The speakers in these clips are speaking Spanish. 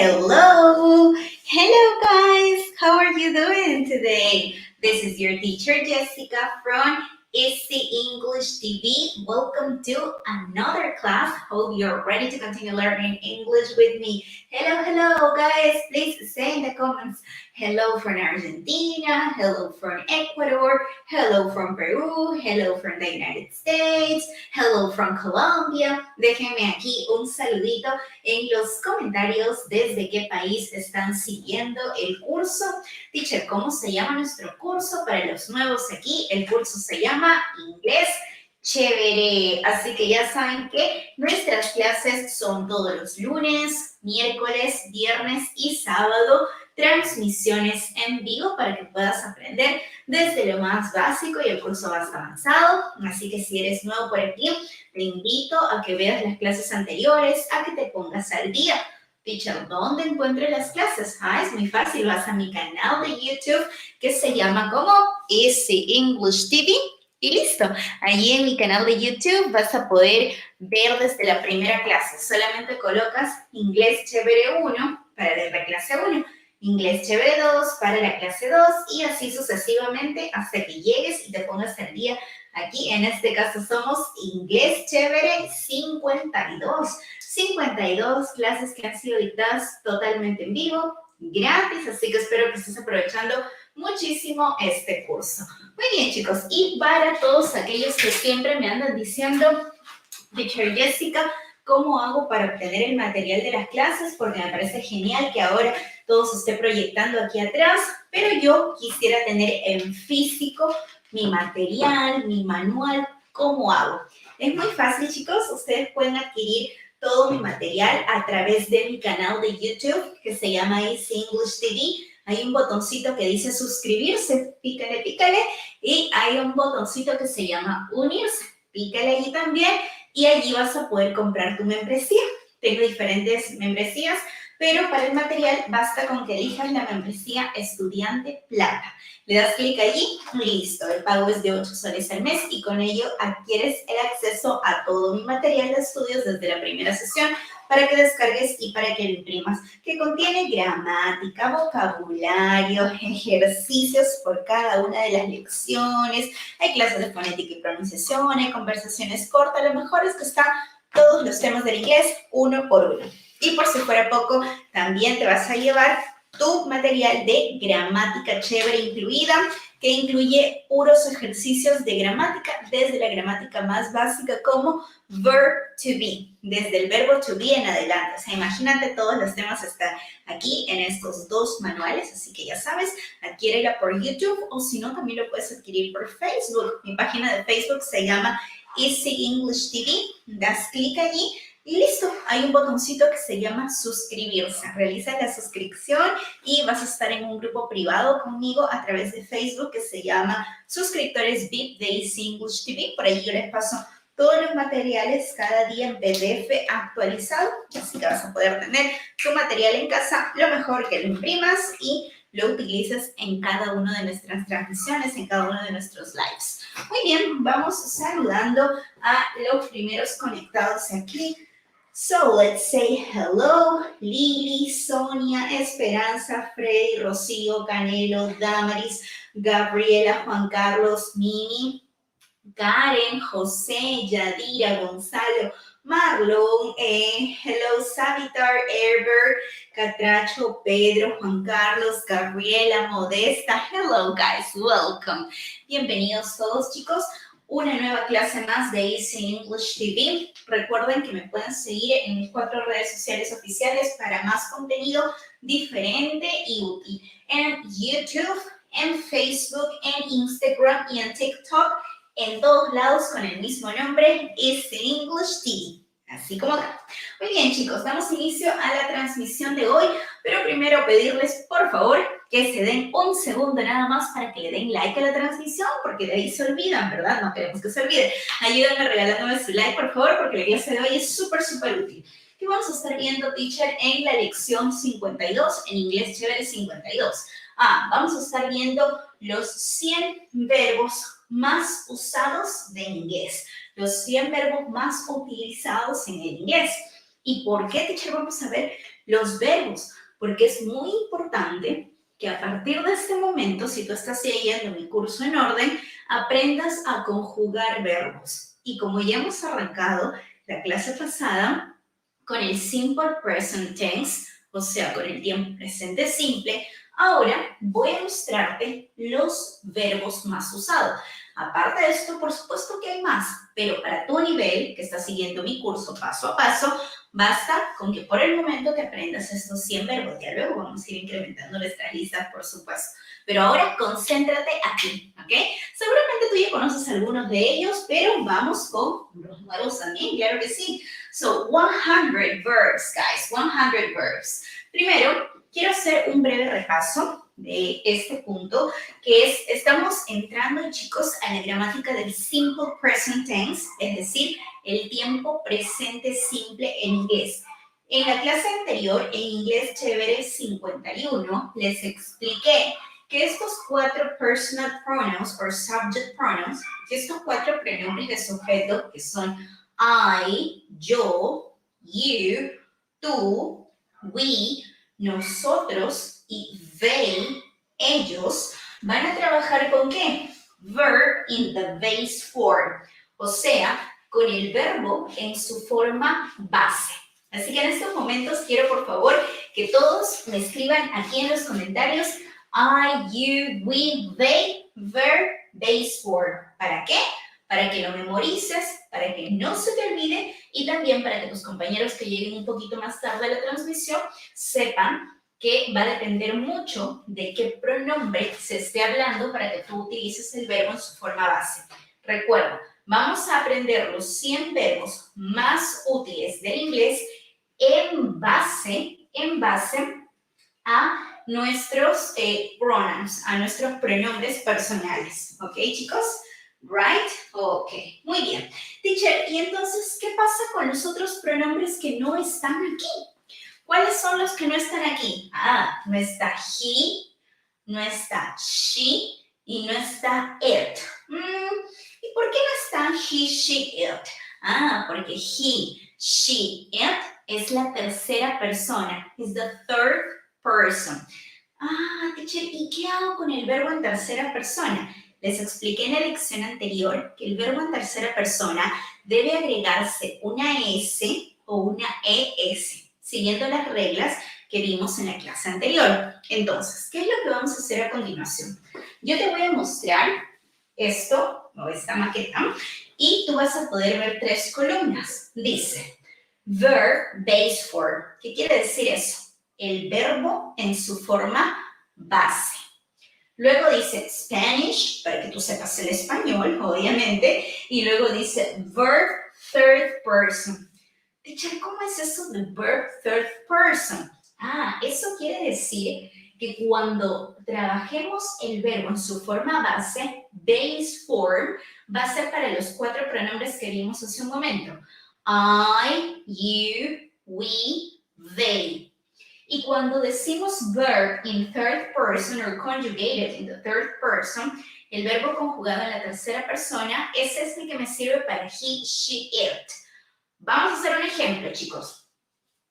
Hello! Hello guys! How are you doing today? This is your teacher Jessica from Easy English TV. Welcome to another class. Hope you're ready to continue learning English with me. Hello guys! Please say in the comments hello from Argentina, hello from Ecuador, hello from Peru, hello from the United States, hello from Colombia. Déjenme aquí un saludito en los comentarios desde qué país están siguiendo el curso. Teacher, ¿cómo se llama nuestro curso? Para los nuevos aquí, el curso se llama Inglés Chévere. Así que ya saben que nuestras clases son todos los lunes, miércoles, viernes y sábado. Transmisiones en vivo para que puedas aprender desde lo más básico y el curso más avanzado. Así que si eres nuevo por aquí, te invito a que veas las clases anteriores, a que te pongas al día. Teacher, ¿dónde encuentro las clases? Es muy fácil, vas a mi canal de YouTube que se llama como Easy English TV y listo. Allí en mi canal de YouTube vas a poder ver desde la primera clase. Solamente colocas Inglés Chévere 1 para la clase 1. Inglés Chévere 2 para la clase 2 y así sucesivamente hasta que llegues y te pongas al día. Aquí en este caso somos Inglés Chévere 52. 52 clases que han sido dictadas totalmente en vivo, gratis, así que espero que estés aprovechando muchísimo este curso. Muy bien, chicos, y para todos aquellos que siempre me andan diciendo, Teacher Jessica, ¿cómo hago para obtener el material de las clases? Porque me parece genial que ahora todo se esté proyectando aquí atrás, pero yo quisiera tener en físico mi material, mi manual. ¿Cómo hago? Es muy fácil, chicos. Ustedes pueden adquirir todo mi material a través de mi canal de YouTube que se llama Easy English TV. Hay un botoncito que dice suscribirse, pícale, y hay un botoncito que se llama unirse, pícale allí también, y allí vas a poder comprar tu membresía. Tengo diferentes membresías, pero para el material basta con que elijas la membresía Estudiante Plata. Le das clic allí y listo. El pago es de 8 soles al mes y con ello adquieres el acceso a todo mi material de estudios desde la primera sesión para que descargues y para que lo imprimas, que contiene gramática, vocabulario, ejercicios por cada una de las lecciones, hay clases de fonética y pronunciación, hay conversaciones cortas, lo mejor es que están todos los temas del inglés uno por uno. Y por si fuera poco, también te vas a llevar tu material de gramática chévere incluida, que incluye puros ejercicios de gramática, desde la gramática más básica como verb to be, desde el verbo to be en adelante. O sea, imagínate, todos los temas están aquí en estos dos manuales, así que ya sabes, adquiérela por YouTube o si no, también lo puedes adquirir por Facebook. Mi página de Facebook se llama Easy English TV, das clic allí y listo, hay un botoncito que se llama suscribirse. Realiza la suscripción y vas a estar en un grupo privado conmigo a través de Facebook que se llama Suscriptores VIP de Easy English TV. Por ahí yo les paso todos los materiales cada día en PDF actualizado, así que vas a poder tener tu material en casa. Lo mejor que lo imprimas y lo utilices en cada una de nuestras transmisiones, en cada uno de nuestros lives. Muy bien, vamos saludando a los primeros conectados aquí. So, let's say hello, Lili, Sonia, Esperanza, Freddy, Rocío, Canelo, Damaris, Gabriela, Juan Carlos, Mini, Karen, José, Yadira, Gonzalo, Marlon, hello, Savitar, Herbert, Catracho, Pedro, Juan Carlos, Gabriela, Modesta. Hello, guys, welcome. Bienvenidos todos, chicos. Una nueva clase más de Easy English TV. Recuerden que me pueden seguir en mis 4 redes sociales oficiales para más contenido diferente y útil. En YouTube, en Facebook, en Instagram y en TikTok. En todos lados con el mismo nombre, Easy English TV. Así como acá. Muy bien, chicos, damos inicio a la transmisión de hoy, pero primero pedirles, por favor, que se den un segundo nada más para que le den like a la transmisión, porque de ahí se olvidan, ¿verdad? No queremos que se olviden. Ayúdenme regalándome su like, por favor, porque la clase de hoy es súper útil. ¿Qué vamos a estar viendo, teacher, en la lección 52, en Inglés Chévere 52? Vamos a estar viendo los 100 verbos más usados de inglés, los 100 verbos más utilizados en el inglés. ¿Y por qué, teacher? Vamos a ver los verbos, porque es muy importante que a partir de este momento, si tú estás siguiendo mi curso en orden, aprendas a conjugar verbos. Y como ya hemos arrancado la clase pasada con el simple present tense, o sea, con el tiempo presente simple, ahora voy a mostrarte los verbos más usados. Aparte de esto, por supuesto que hay más, pero para tu nivel, que estás siguiendo mi curso paso a paso, basta con que por el momento te aprendas estos 100 verbos. Ya luego vamos a ir incrementando nuestra lista, por supuesto. Pero ahora concéntrate aquí, ¿ok? Seguramente tú ya conoces algunos de ellos, pero vamos con los nuevos también, claro que sí. So, 100 verbs, guys, 100 verbs. Primero, quiero hacer un breve repaso de este punto, que es, estamos entrando, chicos, a la gramática del simple present tense, es decir, el tiempo presente simple en inglés. En la clase anterior, en Inglés Chévere 51, les expliqué que estos 4 personal pronouns o subject pronouns, que estos 4 pronombres de sujeto, que son I, yo, you, tú, we, nosotros y they, ellos, van a trabajar con ¿qué? Verb in the base form, o sea, con el verbo en su forma base. Así que en estos momentos quiero, por favor, que todos me escriban aquí en los comentarios I, you, we, they, verb, base form. ¿Para qué? Para que lo memorices, para que no se te olvide y también para que tus compañeros que lleguen un poquito más tarde a la transmisión sepan que va a depender mucho de qué pronombre se esté hablando para que tú utilices el verbo en su forma base. Recuerda, vamos a aprender los 100 verbos más útiles del inglés en base a nuestros pronouns, a nuestros pronombres personales. ¿Ok, chicos? Right? Ok, muy bien. Teacher, ¿y entonces qué pasa con los otros pronombres que no están aquí? ¿Cuáles son los que no están aquí? Ah, no está he, no está she y no está it. ¿Y por qué no están he, she, it? Ah, porque he, she, it es la tercera persona. Is the third person. Ah, teacher, ¿y qué hago con el verbo en tercera persona? Les expliqué en la lección anterior que el verbo en tercera persona debe agregarse una S o una ES, siguiendo las reglas que vimos en la clase anterior. Entonces, ¿qué es lo que vamos a hacer a continuación? Yo te voy a mostrar esto, o esta maqueta, y tú vas a poder ver 3 columnas. Dice, verb base form. ¿Qué quiere decir eso? El verbo en su forma base. Luego dice Spanish, para que tú sepas el español, obviamente. Y luego dice verb third person. Teacher, ¿cómo es eso de verb third person? Ah, eso quiere decir que cuando trabajemos el verbo en su forma base form, va a ser para los 4 pronombres que vimos hace un momento. I, you, we, they. Y cuando decimos verb in third person or conjugated in the third person, el verbo conjugado en la tercera persona, ese es el que me sirve para he, she, it. Vamos a hacer un ejemplo, chicos.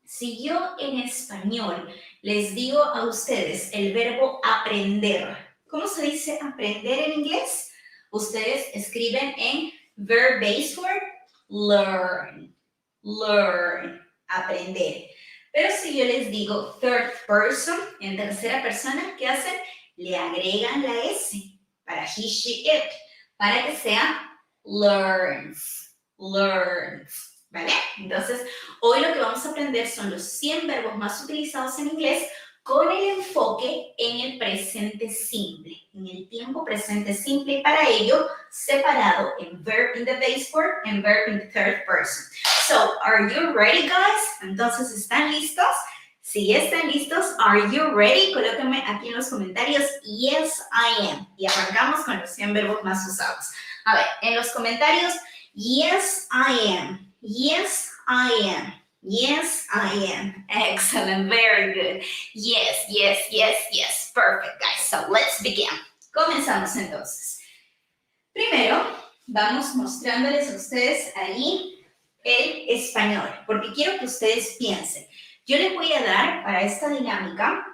Si yo en español les digo a ustedes el verbo aprender, ¿cómo se dice aprender en inglés? Ustedes escriben en verb base form, learn, learn, aprender. Pero si yo les digo third person, en tercera persona, ¿qué hacen? Le agregan la S para he, she, it, para que sea learns, learns. ¿Vale? Entonces, hoy lo que vamos a aprender son los 100 verbos más utilizados en inglés con el enfoque en el presente simple, en el tiempo presente simple, y para ello separado en verb in the base form and verb in the third person. So, are you ready, guys? Entonces, ¿están listos? Si ya están listos, are you ready? Colóquenme aquí en los comentarios, yes, I am. Y arrancamos con los 100 verbos más usados. A ver, en los comentarios, yes, I am. Yes, I am. Yes, I am. Excellent. Very good. Yes, yes, yes, yes. Perfect, guys. So let's begin. Comenzamos entonces. Primero, vamos mostrándoles a ustedes ahí el español, porque quiero que ustedes piensen. Yo les voy a dar para esta dinámica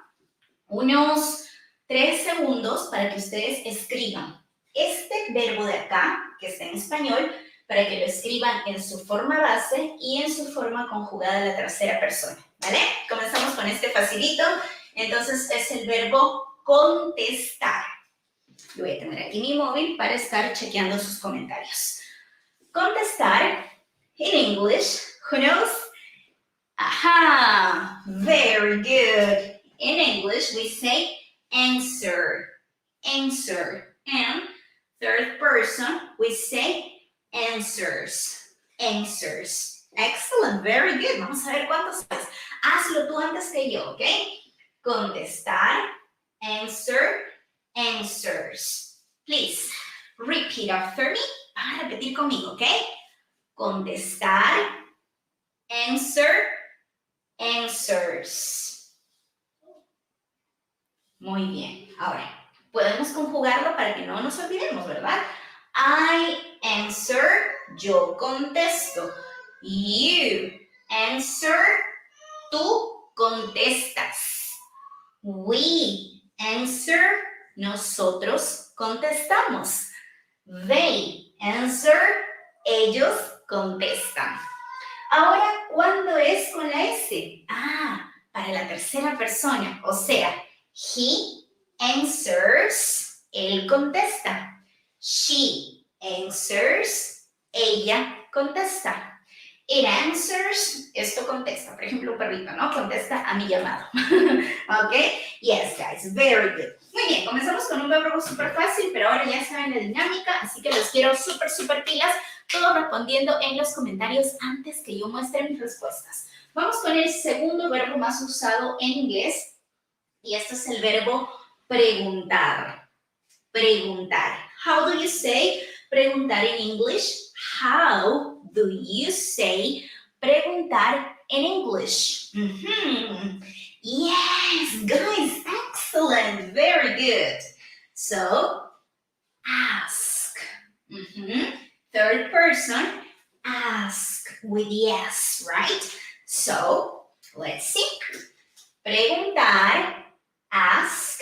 unos 3 segundos para que ustedes escriban este verbo de acá, que está en español, para que lo escriban en su forma base y en su forma conjugada de la tercera persona, ¿vale? Comenzamos con este facilito. Entonces es el verbo contestar. Yo voy a tener aquí mi móvil para estar chequeando sus comentarios. Contestar, in English, who knows? Aha, very good. In English, we say answer, answer. And third person, we say answers, answers. Excellent, very good. Vamos a ver cuántos sabes. Hazlo tú antes que yo, ¿ok? Contestar, answer, answers. Please, repeat after me. Van a repetir conmigo, ¿ok? Contestar, answer, answers. Muy bien. Ahora, podemos conjugarlo para que no nos olvidemos, ¿verdad? I answer, yo contesto. You answer, tú contestas. We answer, nosotros contestamos. They answer, ellos contestan. Ahora, ¿cuándo es con la S? Para la tercera persona, o sea, he answers, él contesta. She answers, ella contesta. It answers, esto contesta. Por ejemplo, un perrito, ¿no? Contesta a mi llamado. ¿Ok? Yes, guys, very good. Muy bien, comenzamos con un verbo súper fácil, pero ahora ya saben la dinámica, así que los quiero súper pilas, todos respondiendo en los comentarios antes que yo muestre mis respuestas. Vamos con el segundo verbo más usado en inglés, y este es el verbo preguntar. Preguntar. How do you say preguntar in English? How do you say preguntar in English? Yes, guys, excellent, very good. So, ask. Third person, ask with yes, right? So, let's see. Preguntar, ask,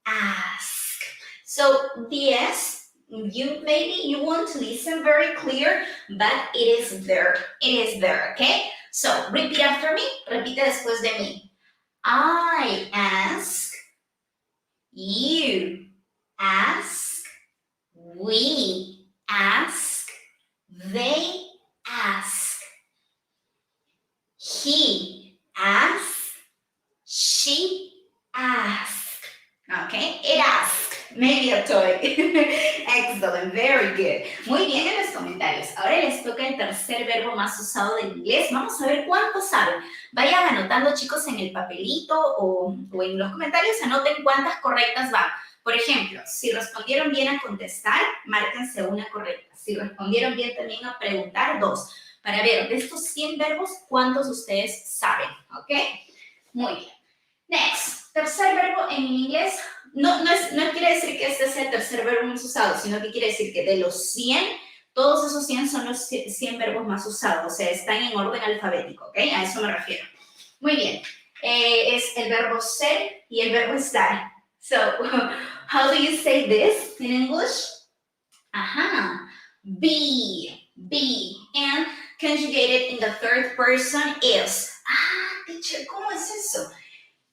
ask. So, the S, maybe you want to listen very clear, but it is there. It is there, okay? So, repeat after me. Repite después de mí. I ask, you ask, we ask, they ask, he asks, she asks. Okay, it asks. Maybe a toy. Excellent, very good. Muy bien en los comentarios. Ahora les toca el tercer verbo más usado del inglés. Vamos a ver cuántos saben. Vayan anotando, chicos, en el papelito o en los comentarios, anoten cuántas correctas van. Por ejemplo, si respondieron bien a contestar, márquense una correcta. Si respondieron bien también a preguntar, 2. Para ver, de estos 100 verbos, ¿cuántos ustedes saben? ¿Ok? Muy bien. Next, tercer verbo en inglés. No quiere decir que este sea el tercer verbo más usado, sino que quiere decir que de los 100, todos esos 100 son los 100 verbos más usados, o sea, están en orden alfabético, ¿ok? A eso me refiero. Muy bien. Es el verbo ser y el verbo estar. So, how do you say this in English? Be. And conjugated in the third person is. Teacher, ¿cómo es eso?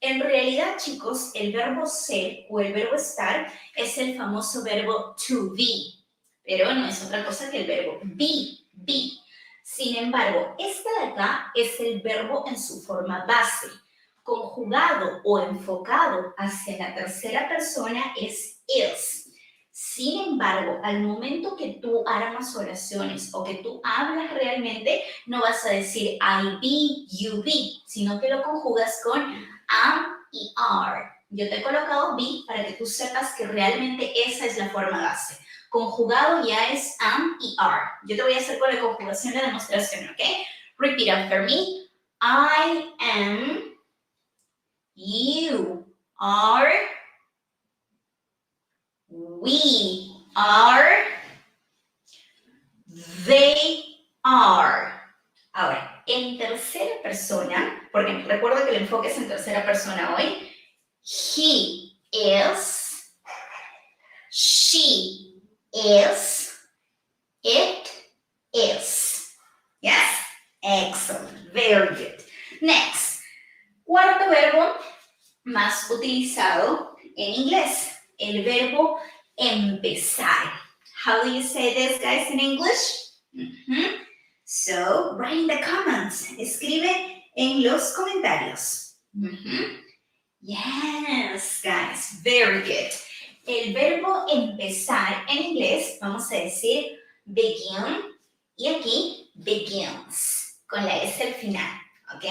En realidad, chicos, el verbo ser o el verbo estar es el famoso verbo to be, pero no es otra cosa que el verbo be. Sin embargo, este de acá es el verbo en su forma base. Conjugado o enfocado hacia la tercera persona es is. Sin embargo, al momento que tú armas oraciones o que tú hablas realmente, no vas a decir I be, you be, sino que lo conjugas con am y are. Yo te he colocado be para que tú sepas que realmente esa es la forma base. Conjugado ya es am y are. Yo te voy a hacer con la conjugación la demostración, ¿ok? Repeat after me. I am, you are, we are, they are. Ahora, en tercera persona, porque recuerda que el enfoque es en tercera persona hoy. He is, she is, it is. Yes? Excellent. Very good. Next. Cuarto verbo más utilizado en inglés. El verbo empezar. How do you say this, guys, in English? So, write in the comments. Escribe en los comentarios. Yes, guys, very good. El verbo empezar en inglés, vamos a decir begin, y aquí begins, con la S al final, ¿ok?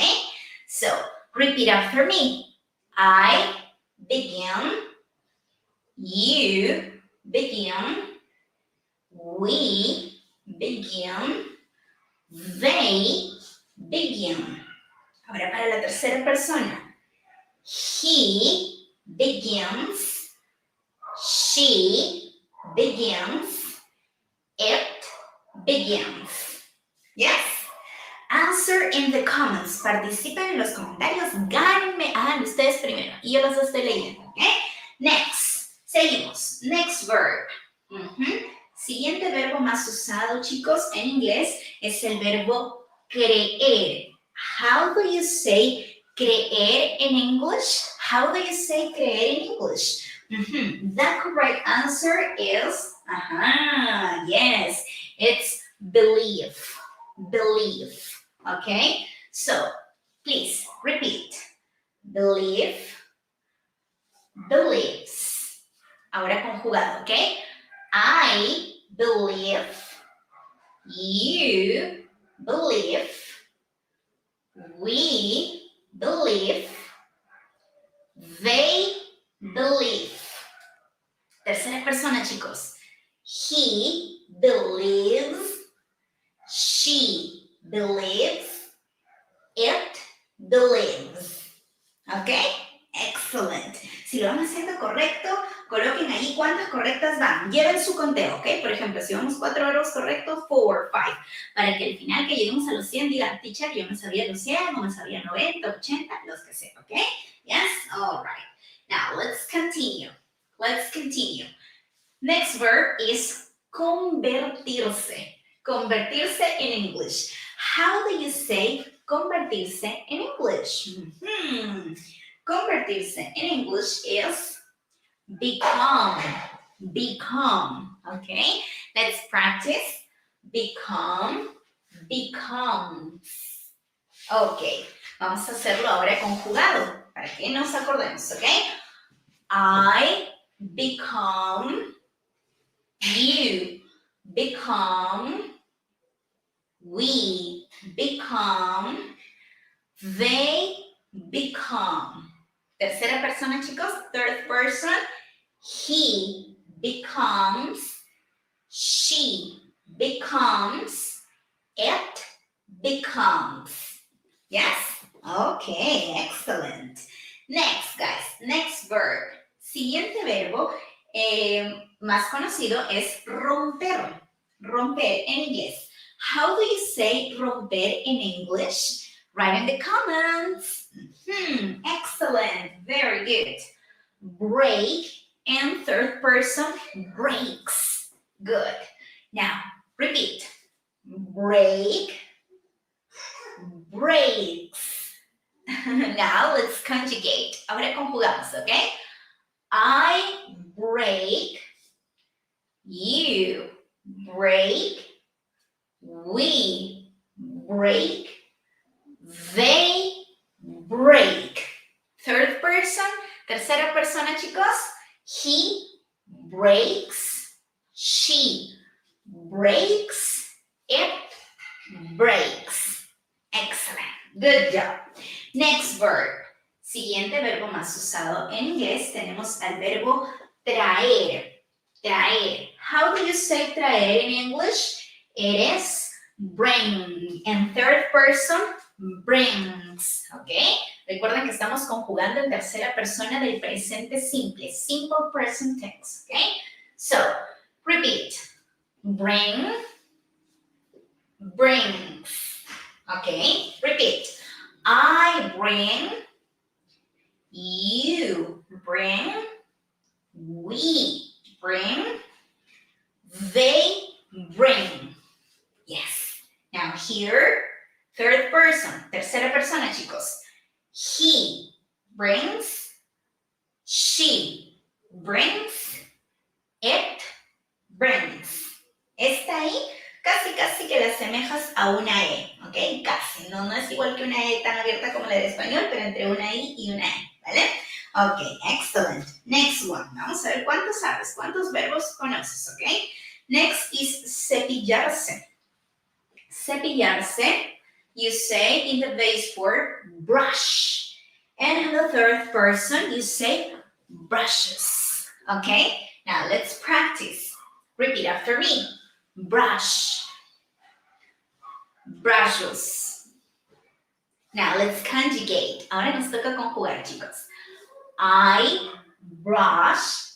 So, repeat after me. I begin, you begin, we begin, they begin. Ahora para la tercera persona. He begins, she begins, it begins. Yes? Answer in the comments. Participen en los comentarios. Gánenme. Hagan ustedes primero. Y yo los estoy leyendo. ¿Ok? Next. Seguimos. Next verb. Siguiente verbo más usado, chicos, en inglés es el verbo creer. How do you say creer in English? How do you say creer in English? The correct answer is, yes, it's believe. Believe. Okay? So, please repeat. Believe, believes. Ahora conjugado, ¿ok? I believe, you believe, we believe, they believe. Tercera persona, chicos. He believes, she believes, it believes. ¿Ok? Excellent. Si lo van haciendo correcto, coloquen ahí cuántas correctas van. Lleven su conteo, ¿ok? Por ejemplo, si vamos 4 verbos correctos, 4, 5. Para que al final que lleguemos a los 100 digan, teacher, yo me sabía los 100, o me sabía 90, 80, los que sea, ¿ok? Yes? All right. Now, let's continue. Let's continue. Next verb is convertirse. Convertirse in English. How do you say convertirse in English? Convertirse in English is become. Become. Okay? Let's practice. Become. Becomes. Ok. Vamos a hacerlo ahora conjugado para que nos acordemos. Ok? I become. You become. We become. They become. Tercera persona, chicos. Third person. He becomes. She becomes. It becomes. Yes? Okay, excellent. Next, guys. Next verb. Siguiente verbo más conocido es romper. Romper en inglés. How do you say romper in English? Write in the comments. Excellent. Very good. Break and third person, breaks. Good. Now, repeat. Break, breaks. Now, let's conjugate. Ahora conjugamos, ¿ok? I break, you break, we break, they break. Third person, tercera persona, chicos. He breaks, she breaks, it breaks. Excellent. Good job. Next verb. Siguiente verbo más usado en inglés tenemos al verbo traer. Traer. How do you say traer in English? It is bring. And third person, brings. ¿Ok? Recuerden que estamos conjugando en tercera persona del presente simple. Simple present tense. ¿Ok? So, repeat. Bring, brings. Okay, repeat. I bring, you bring, we bring, they bring. Yes. Now here, third person, tercera persona, chicos. He brings, she brings, it brings. Esta I casi que la asemejas a una E, ¿ok? Casi, no es igual que una E tan abierta como la del español, pero entre una I y una E, ¿vale? Ok, excellent. Next one. Vamos a ver cuántos sabes, cuántos verbos conoces, ¿ok? Next is cepillarse. Cepillarse, you say in the base form, brush. And in the third person, you say brushes. Okay? Now let's practice. Repeat after me. Brush. Brushes. Now let's conjugate. Ahora nos toca conjugar, chicos. I brush.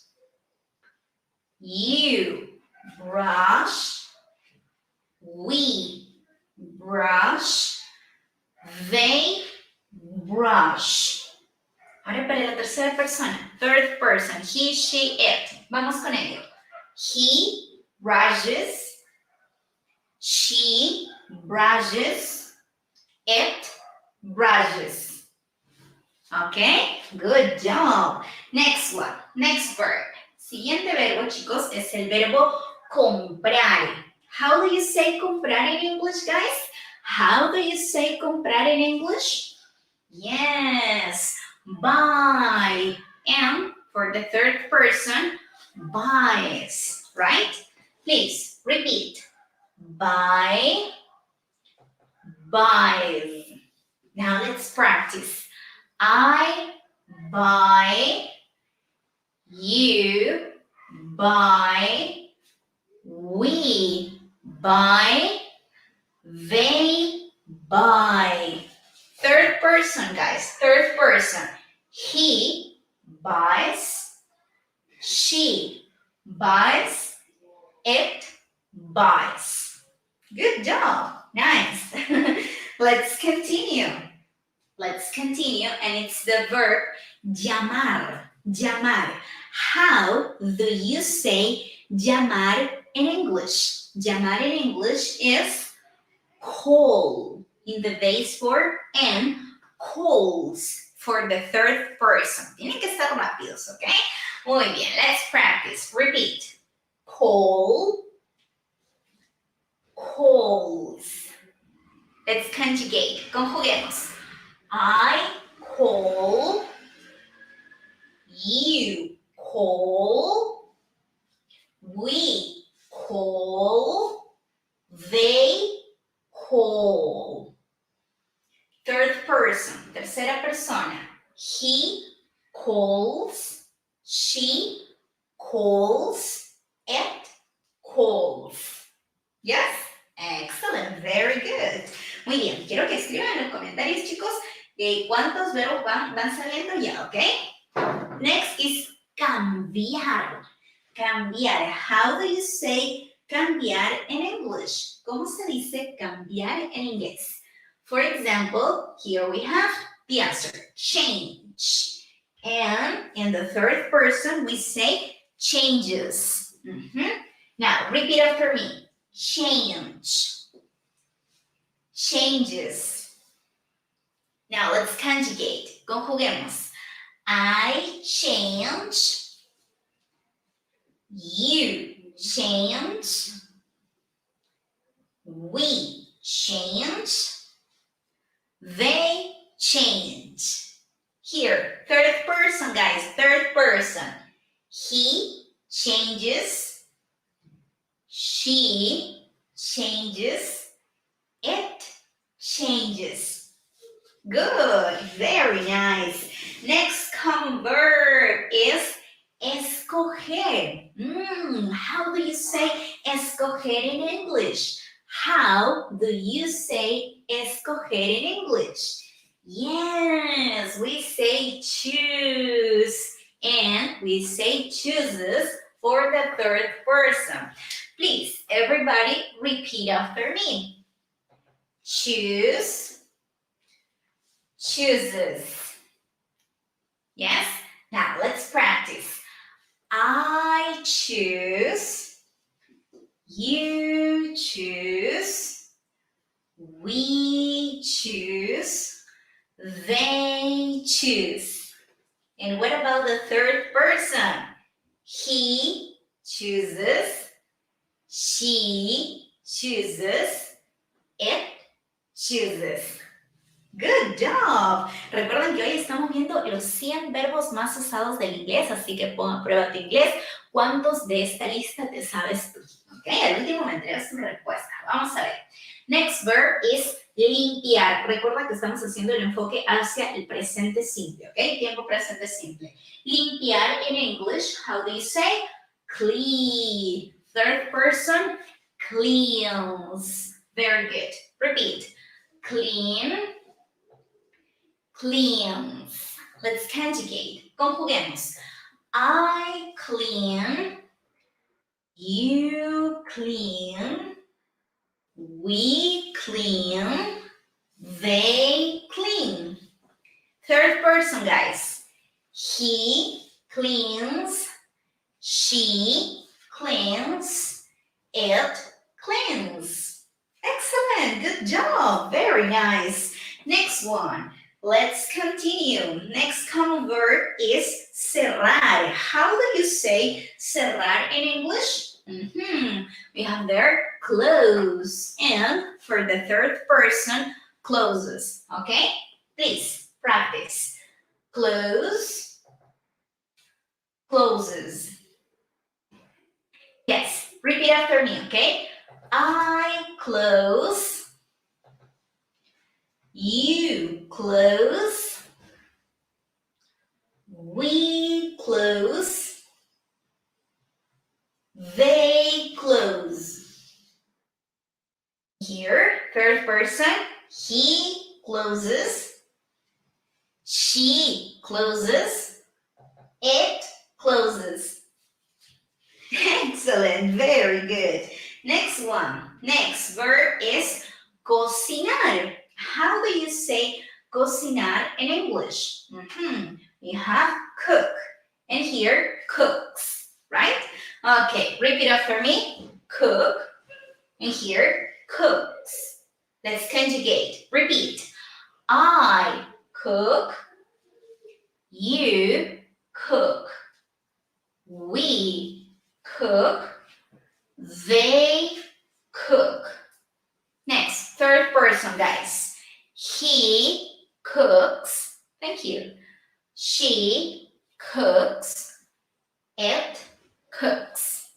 You brush. We brush. They brush. Ahora para la tercera persona. Third person. He, she, it. Vamos con ello. He brushes. She brushes. It brushes. Okay? Good job. Next one. Next verb. Siguiente verbo, chicos, es el verbo comprar. How do you say comprar in English, guys? How do you say comprar in English? Yes, buy. And for the third person, buys, right? Please repeat. Buy, buys. Now let's practice. I buy, you buy, we buy, they buy. Third person, guys, third person. He buys, she buys, it buys. Good job. Nice. Let's continue. Let's continue, and it's the verb llamar. Llamar. How do you say llamar in English? Llamar in English is call in the base form and calls for the third person. Tienen que estar rápidos, ¿ok? Muy bien, let's practice. Repeat. Call, calls. Let's conjugate. Conjuguemos. I call, you call, we call, they call. Third person, tercera persona. He calls, she calls, it calls. Yes? Excellent, very good. Muy bien, quiero que escriban en los comentarios, chicos, cuántos verbos van saliendo ya, ¿ok? Next is cambiar. Cambiar. How do you say cambiar in English? ¿Cómo se dice cambiar en inglés? For example, here we have the answer, change. And in the third person, we say changes. Now, repeat after me. Change. Changes. Now, let's conjugate. Conjuguemos. I change. You change. We change. They change. Here, third person, guys, third person. He changes. She changes. It changes. Good, very nice. Next common verb is escoger. How do you say escoger in English? How do you say escoger in English? Yes, we say choose, and we say chooses for the third person. Please, everybody, repeat after me. choose, chooses. Yes? Now let's practice. I choose, you choose, we choose, they choose. And what about the third person? He chooses, she chooses, it chooses. Good job. Recuerden que hoy estamos viendo los 100 verbos más usados del inglés, así que pon a prueba tu inglés. ¿Cuántos de esta lista te sabes tú? Ok, al último me entregas tu respuesta. Vamos a ver. Next verb is limpiar. Recuerda que estamos haciendo el enfoque hacia el presente simple, ok? Tiempo presente simple. Limpiar in English, how do you say? Clean. Third person, cleans. Very good. Repeat. Clean, cleans. Let's conjugate. Conjuguemos. I clean, you clean, we clean, they clean. Third person, guys. He cleans, she cleans, it cleans. Excellent. Good job. Very nice. Next one. Let's continue. Next common verb is cerrar. How do you say cerrar in English? We have there close. And for the third person, closes. Okay? Please practice. Close, closes. Yes, repeat after me, okay? I close, you close, we close, they close. Here, third person, he closes, she closes, it closes. Excellent, very good. Next one, next verb is cocinar. How do you say cocinar in English? We have cook, and here cooks, right? Okay, repeat after me. Cook, and here cooks. Let's conjugate. Repeat. I cook, you cook, we cook, they cook. Next, third person, guys. He cooks. Thank you. She cooks. It cooks.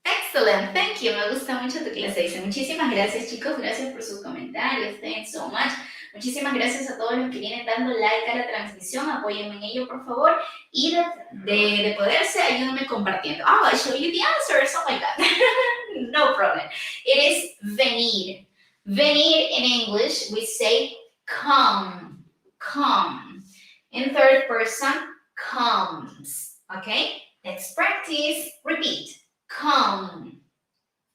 Excellent. Thank you. Me gusta mucho tu clase. Muchísimas gracias, chicos. Gracias por sus comentarios. Thanks so much. Muchísimas gracias a todos los que vienen dando like a la transmisión. Apóyenme en ello, por favor. Y de poderse, ayúdenme compartiendo. Oh, I show you the answers. Oh my God. No problem. It is venir. Venir in English, we say come. Come. In third person, comes. Okay? Let's practice. Repeat. Come.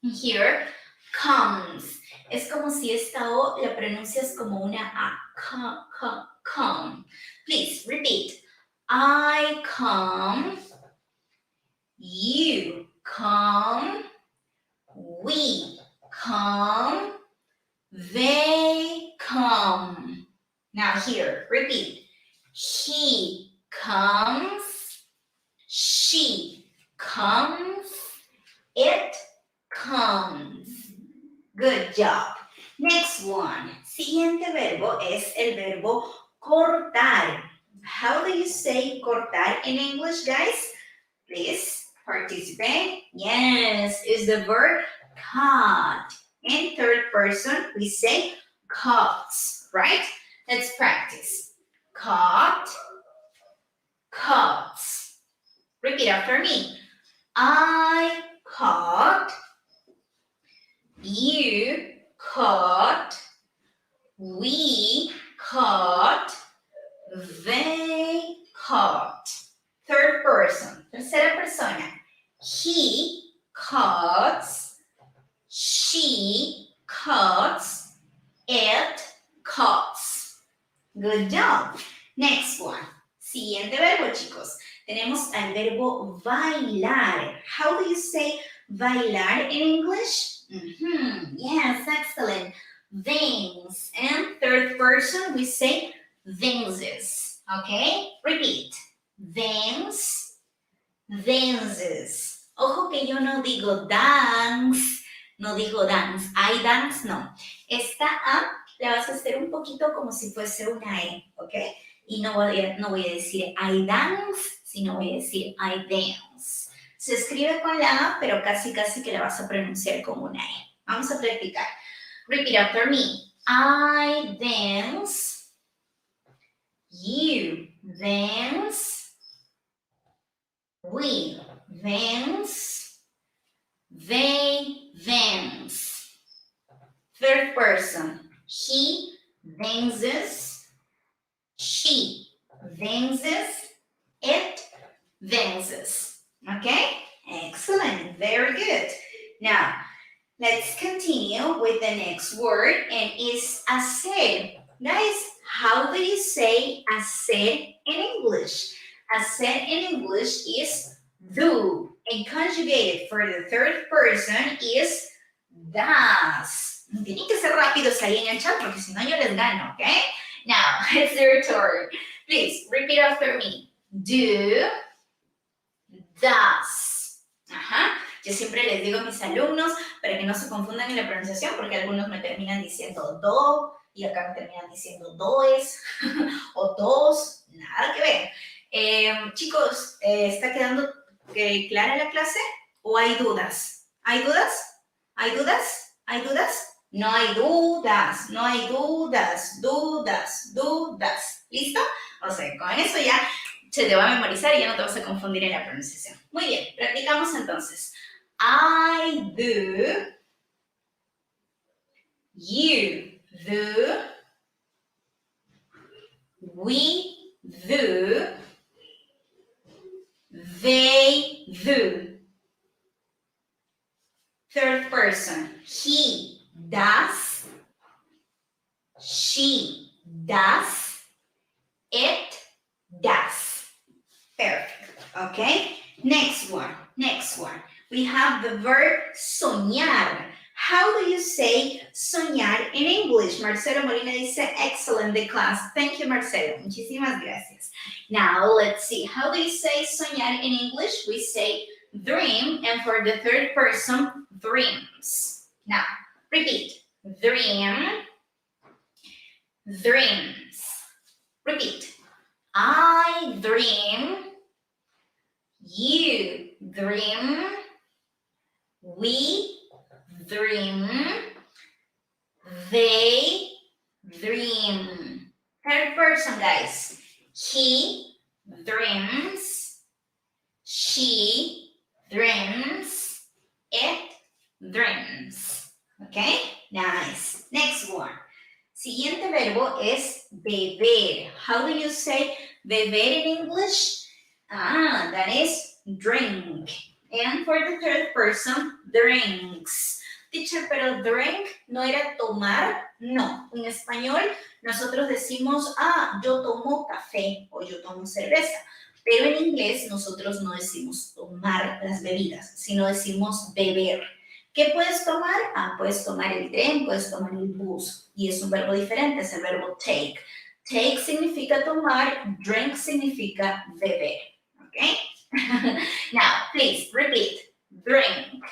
Here, comes. Es como si esta O la pronuncias como una A. Come. Please, repeat. I come. You come. We come. They come. Now here, repeat. He comes. She comes. It comes. Good job. Next one. Siguiente verbo es el verbo cortar. How do you say cortar in English, guys? Please participate. Yes, it's the verb cut. In third person, we say cuts, right? Let's practice. Cut, cuts. Repeat after me. I cut, you cut, we cut, they cut. Third person, tercera persona. He cuts, she cuts, it cuts. Good job. Next one. Siguiente verbo, chicos. Tenemos al verbo bailar. How do you say bailar in English? Yes, excellent. Things. And third person, we say thingses. Okay? Repeat. Things, thingses. Ojo que yo no digo dance, no digo dance. I dance, no. Esta A la vas a hacer un poquito como si fuese una E, ¿ok? Y no voy a decir I dance, sino voy a decir I dance. Se escribe con la A, pero casi que la vas a pronunciar como una E. Vamos a practicar. Repeat after me. I dance. You dance. We dance. They dance. Third person. He dances. She dances. It dances. Okay? Excellent. Very good. Now, let's continue with the next word, and it's hacer. Guys, how do you say hacer in English? Hacer in English is do, and conjugated for the third person is das. Tienen que ser rápidos ahí en el chat porque si no yo les gano, okay? Now, it's your turn. Please, repeat after me. Do, das. Ajá. Yo siempre les digo a mis alumnos para que no se confundan en la pronunciación porque algunos me terminan diciendo do y acá me terminan diciendo does o dos, nada que ver. Chicos, ¿está quedando clara la clase o hay dudas? ¿Hay dudas? ¿Hay dudas? ¿Hay dudas? No hay dudas, no hay dudas, dudas. ¿Listo? O sea, con eso ya se te va a memorizar y ya no te vas a confundir en la pronunciación. Muy bien, practicamos entonces. I do, you do, we do, they do. Third person, he does, she does, it does. Perfect, okay? Next one. We have the verb soñar. How do you say soñar in English? Marcelo Molina dice, excellent, the class. Thank you, Marcelo. Muchísimas gracias. Now, let's see. How do you say soñar in English? We say dream, and for the third person, dreams. Now, repeat. Dream, dreams. Repeat. I dream, you dream, we dream, they dream. Third person, guys. He dreams, she dreams, it dreams. Okay? Nice. Next one. Siguiente verbo es beber. How do you say beber in English? That is drink. And for the third person, drinks. Teacher, pero drink no era tomar. No. En español, nosotros decimos, yo tomo café o yo tomo cerveza. Pero en inglés, nosotros no decimos tomar las bebidas, sino decimos beber. ¿Qué puedes tomar? Puedes tomar el tren, puedes tomar el bus. Y es un verbo diferente, es el verbo take. Take significa tomar, drink significa beber. ¿Ok? Now, please, repeat. Drink.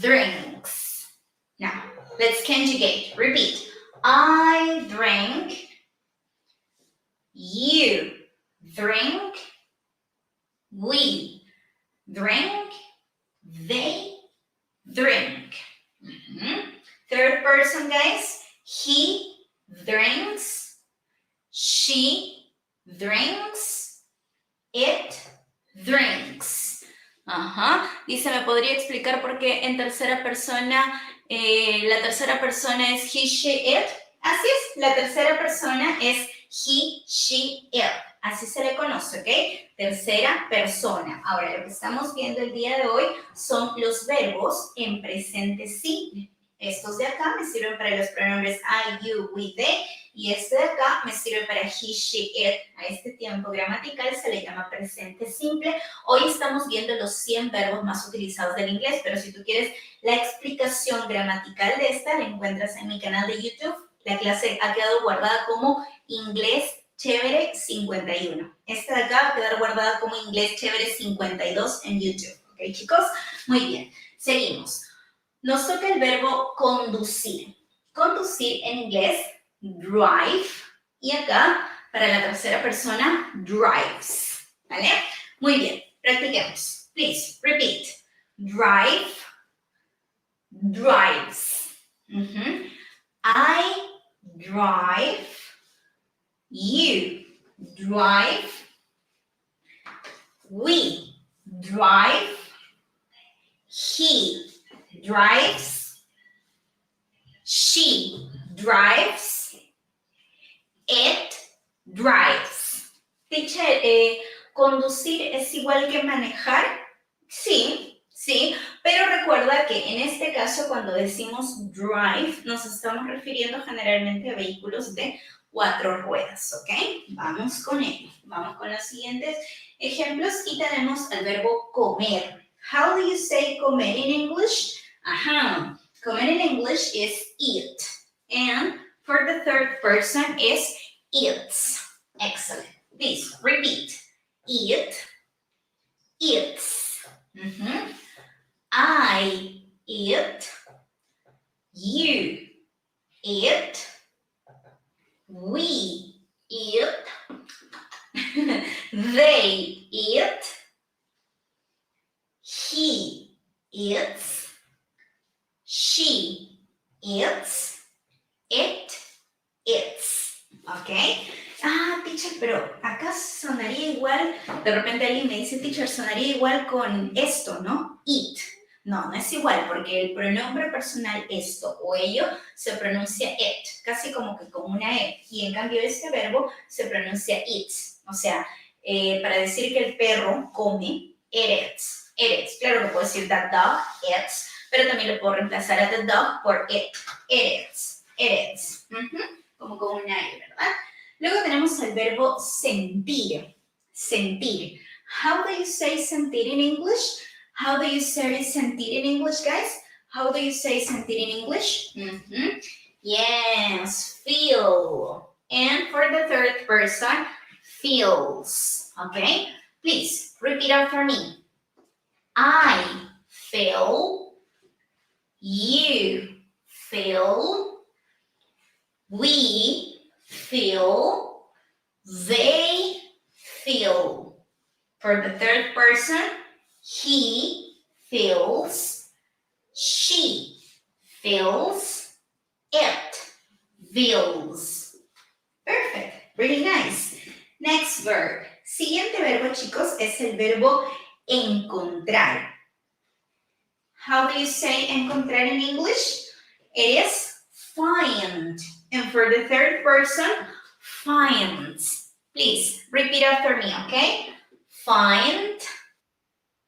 Drinks. Now, let's conjugate. Repeat. I drink. You drink. We drink. They drink. Third person, guys. He drinks. She drinks. It drinks. Dice, ¿me podría explicar por qué en tercera persona, la tercera persona es he, she, it? Así es, la tercera persona es he, she, it. Así se le conoce, ¿ok? Tercera persona. Ahora, lo que estamos viendo el día de hoy son los verbos en presente simple. Estos de acá me sirven para los pronombres I, you, we, they. Y este de acá me sirve para he, she, it. A este tiempo gramatical se le llama presente simple. Hoy estamos viendo los 100 verbos más utilizados del inglés, pero si tú quieres la explicación gramatical de esta, la encuentras en mi canal de YouTube. La clase ha quedado guardada como Inglés Chévere 51. Esta de acá va a quedar guardada como Inglés Chévere 52 en YouTube. ¿Ok, chicos? Muy bien. Seguimos. Nos toca el verbo conducir. Conducir en inglés, drive. Y acá, para la tercera persona, drives. ¿Vale? Muy bien. Practiquemos. Please, repeat. Drive, drives. I drive. You drive. We drive. He drives. She drives. It drives. Teacher, ¿conducir es igual que manejar? Sí, sí, pero recuerda que en este caso cuando decimos drive nos estamos refiriendo generalmente a vehículos de 4 ruedas, ¿ok? Vamos con ello. Vamos con los siguientes ejemplos y tenemos el verbo comer. How do you say comer in English? Comer in English is eat. And for the third person is eats. Excellent. Please repeat. Eat, eats. I eat. You eat. We eat. They eat. He eats. She eats. It eats. ¿Ok? Teacher, pero acá sonaría igual, de repente alguien me dice, teacher, sonaría igual con esto, ¿no? Eat. No, no es igual, porque el pronombre personal esto o ello se pronuncia it, casi como que con una E. Y en cambio este verbo se pronuncia eats. O sea, para decir que el perro come, it eats. It eats. Claro que puedo decir that dog eats, pero también lo puedo reemplazar a the dog por it. It eats. It eats. Como con una E, ¿verdad? Luego tenemos el verbo sentir. Sentir. How do you say sentir in English? How do you say sentir in English, guys? How do you say sentir in English? Yes, feel. And for the third person, feels. Okay? Please, repeat after me. I feel. You feel. We feel. They feel. For the third person, he feels. She feels. It feels. Perfect. Really nice. Next verb. Siguiente verbo, chicos, es el verbo encontrar. How do you say encontrar in English? It is find. And for the third person, finds. Please, repeat after me, okay? Find,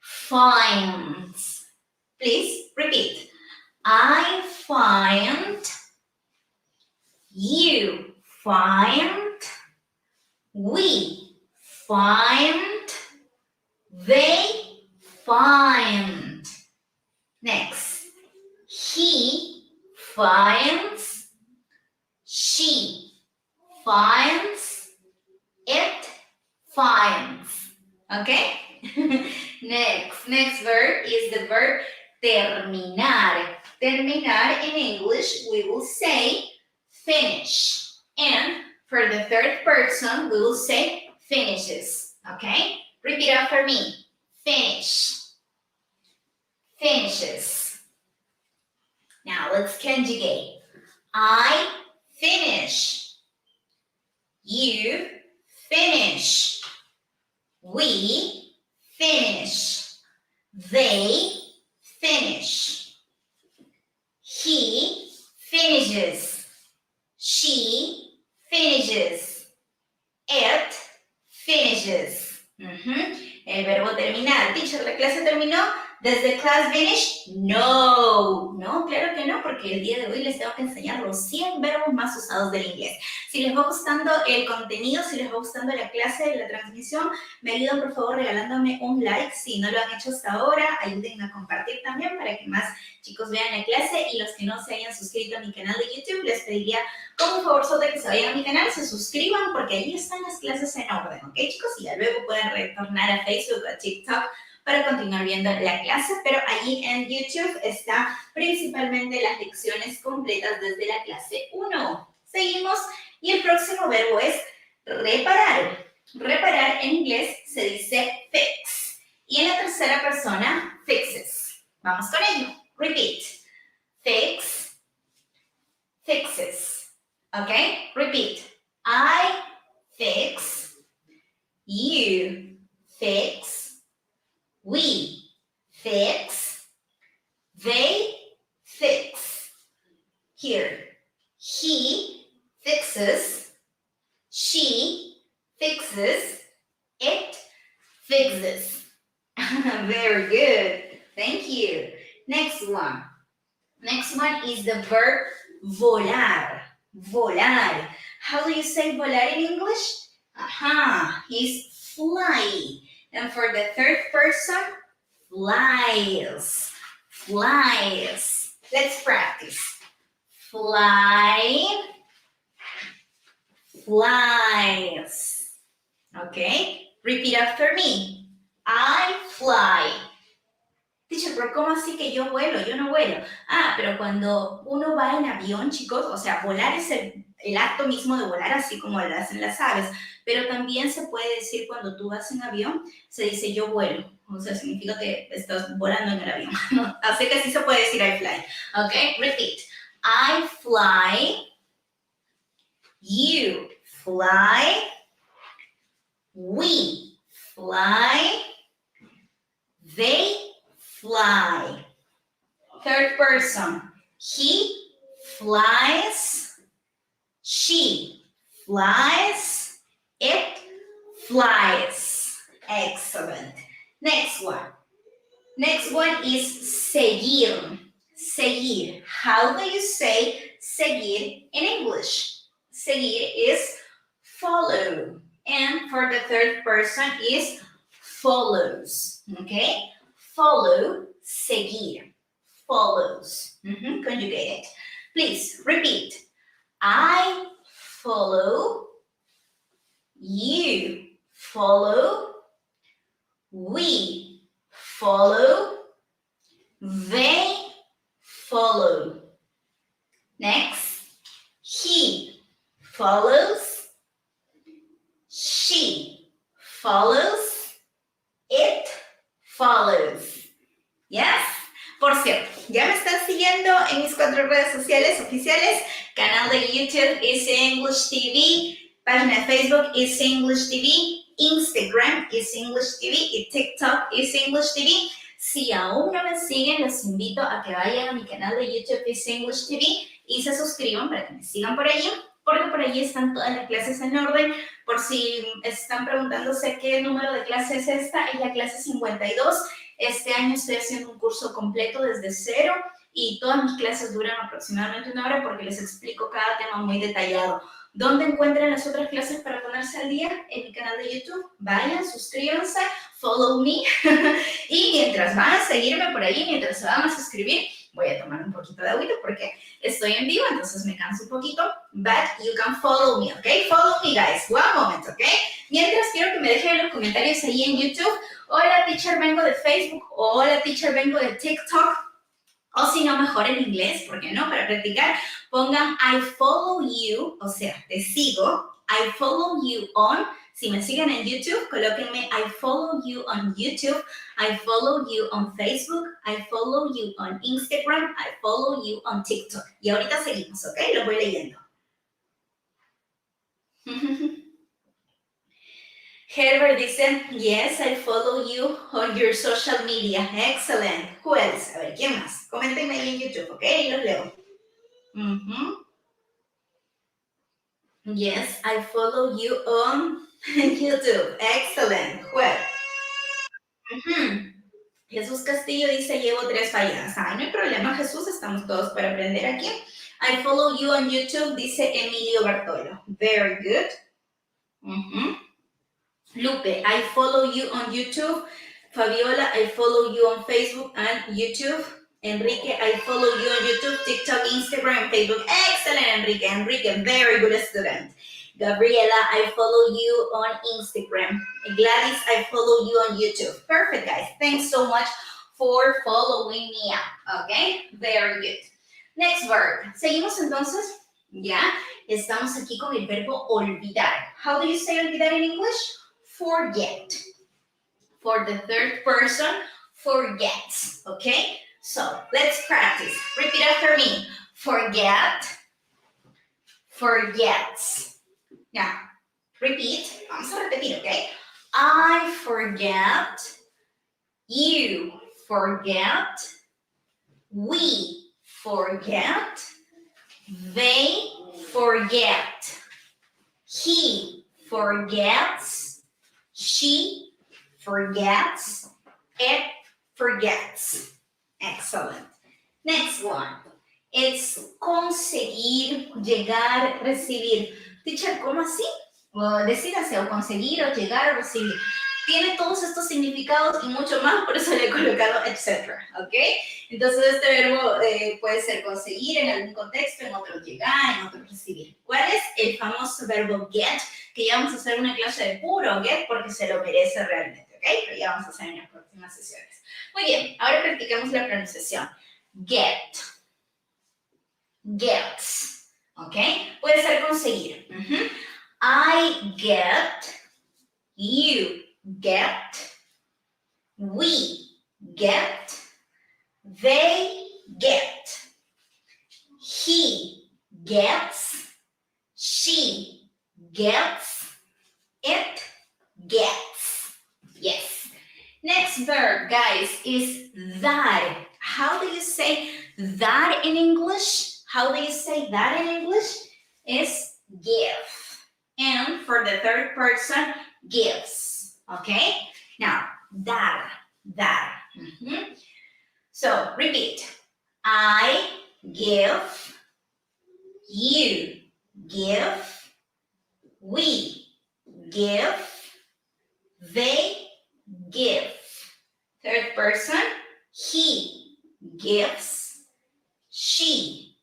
finds. Please, repeat. I find, you find, we find, they find. Next, he finds, she finds, it finds. Okay? Next verb is the verb terminar. Terminar in English, we will say finish. And for the third person, we will say finishes. Okay? Repeat after me. Finish. Finishes. Now let's conjugate. I finish. You finish. We finish. They finish. He finishes. She finishes. It finishes. El verbo terminar. Teacher, la clase clase terminó? Does the class finish? No, no, claro que no, porque el día de hoy les tengo que enseñar los 100 verbos más usados del inglés. Si les va gustando el contenido, si les va gustando la clase, la transmisión, me ayudan por favor regalándome un like. Si no lo han hecho hasta ahora, ayúdenme a compartir también para que más chicos vean la clase, y los que no se hayan suscrito a mi canal de YouTube, les pediría como favor de que se vayan a mi canal, se suscriban, porque ahí están las clases en orden, ¿ok, chicos? Y ya luego pueden retornar a Facebook o a TikTok para continuar viendo la clase, pero allí en YouTube está principalmente las lecciones completas desde la clase 1. Seguimos, y el próximo verbo es reparar. Reparar en inglés se dice fix, y en la tercera persona, fixes. Vamos con ello. Repeat. Fix, fixes. Okay? Repeat. I fix, you fix, we fix, they fix. Here, he fixes, she fixes, it fixes. Very good. Thank you. Next one. Next one is the verb volar. Volar. How do you say volar in English? Aha, is fly. And for the third person, flies. Flies. Let's practice. Fly, flies. Okay, repeat after me. I fly. Teacher, pero ¿cómo así que yo vuelo? Yo no vuelo. Ah, pero cuando uno va en avión, chicos, o sea, volar es el acto mismo de volar, así como lo hacen las aves, pero también se puede decir cuando tú vas en avión, se dice yo vuelo, o sea, significa que estás volando en el avión. Así que sí se puede decir I fly. Ok, repeat. I fly, you fly, we fly, they fly. Third person. He flies, she flies, it flies. Excellent. Next one. Next one is seguir. Seguir. How do you say seguir in English? Seguir is follow. And for the third person is follows. Okay? Follow, seguir. Follows. Conjugate it. Please repeat. I follow, you follow, we follow, they follow. Next, he follows, she follows, it follows. Yes? Por cierto, ya me están siguiendo en mis 4 redes sociales oficiales. Canal de YouTube is English TV, página de Facebook is English TV, Instagram is English TV y TikTok is English TV. Si aún no me siguen, los invito a que vayan a mi canal de YouTube is English TV y se suscriban para que me sigan por allí, porque por allí están todas las clases en orden. Por si están preguntándose qué número de clase es esta, es la clase 52. Este año estoy haciendo un curso completo desde cero y todas mis clases duran aproximadamente 1 hora porque les explico cada tema muy detallado. ¿Dónde encuentran las otras clases para ponerse al día? En mi canal de YouTube. Vayan, suscríbanse, follow me. Y mientras van a seguirme por ahí, mientras se van a suscribir, voy a tomar un poquito de agüita porque estoy en vivo, entonces me canso un poquito. But you can follow me, ¿ok? Follow me, guys. One moment, ¿ok? Mientras, quiero que me dejen en los comentarios ahí en YouTube. Hola, teacher, vengo de Facebook. Hola, teacher, vengo de TikTok. O si no, mejor en inglés, ¿por qué no? Para practicar, pongan I follow you, o sea, te sigo. I follow you on. Si me siguen en YouTube, colóquenme I follow you on YouTube. I follow you on Facebook. I follow you on Instagram. I follow you on TikTok. Y ahorita seguimos, ¿ok? Los voy leyendo. Herbert dice, yes, I follow you on your social media. Excellent. Who else? A ver, ¿quién más? Coméntenme ahí en YouTube, ¿ok? Y los leo. Yes, I follow you on YouTube. Excellent. Well. Jesús Castillo dice, llevo 3 falladas. No hay problema, Jesús, estamos todos para aprender aquí. I follow you on YouTube, dice Emilio Bartolo. Very good. Lupe, I follow you on YouTube. Fabiola, I follow you on Facebook and YouTube. Enrique, I follow you on YouTube, TikTok, Instagram, Facebook. Excellent, Enrique. Enrique, very good student. Gabriela, I follow you on Instagram. Gladys, I follow you on YouTube. Perfect, guys. Thanks so much for following me up. Okay, very good. Next verb. Seguimos entonces. Ya, estamos aquí con el verbo olvidar. How do you say olvidar in English? Forget. For the third person, forgets. Okay? So, let's practice. Repeat after me. Forget. Forgets. Now, repeat. Vamos a repetir, okay? I forget. You forget. We forget. They forget. He forgets. She forgets. It forgets. Excellent. Next one. It's conseguir, llegar, recibir. Teacher, ¿cómo así? Decídase, o conseguir, o llegar, o recibir. Tiene todos estos significados y mucho más, por eso le he colocado etcétera, ¿ok? Entonces, este verbo puede ser conseguir en algún contexto, en otro llegar, en otro recibir. ¿Cuál es el famoso verbo get? Que ya vamos a hacer una clase de puro get porque se lo merece realmente, ¿ok? Pero ya vamos a hacer en las próximas sesiones. Muy bien, ahora practicamos la pronunciación. Get. Gets. ¿Ok? Puede ser conseguir. I get. You get. We get. They get. He gets. She gets. It gets. Yes. Next verb, guys, is that. How do you say that in English? How do you say that in English? Is give. And for the third person, gives. Okay? Now, that. So, repeat. I give. You give. We give. They give. Third person, he gives. She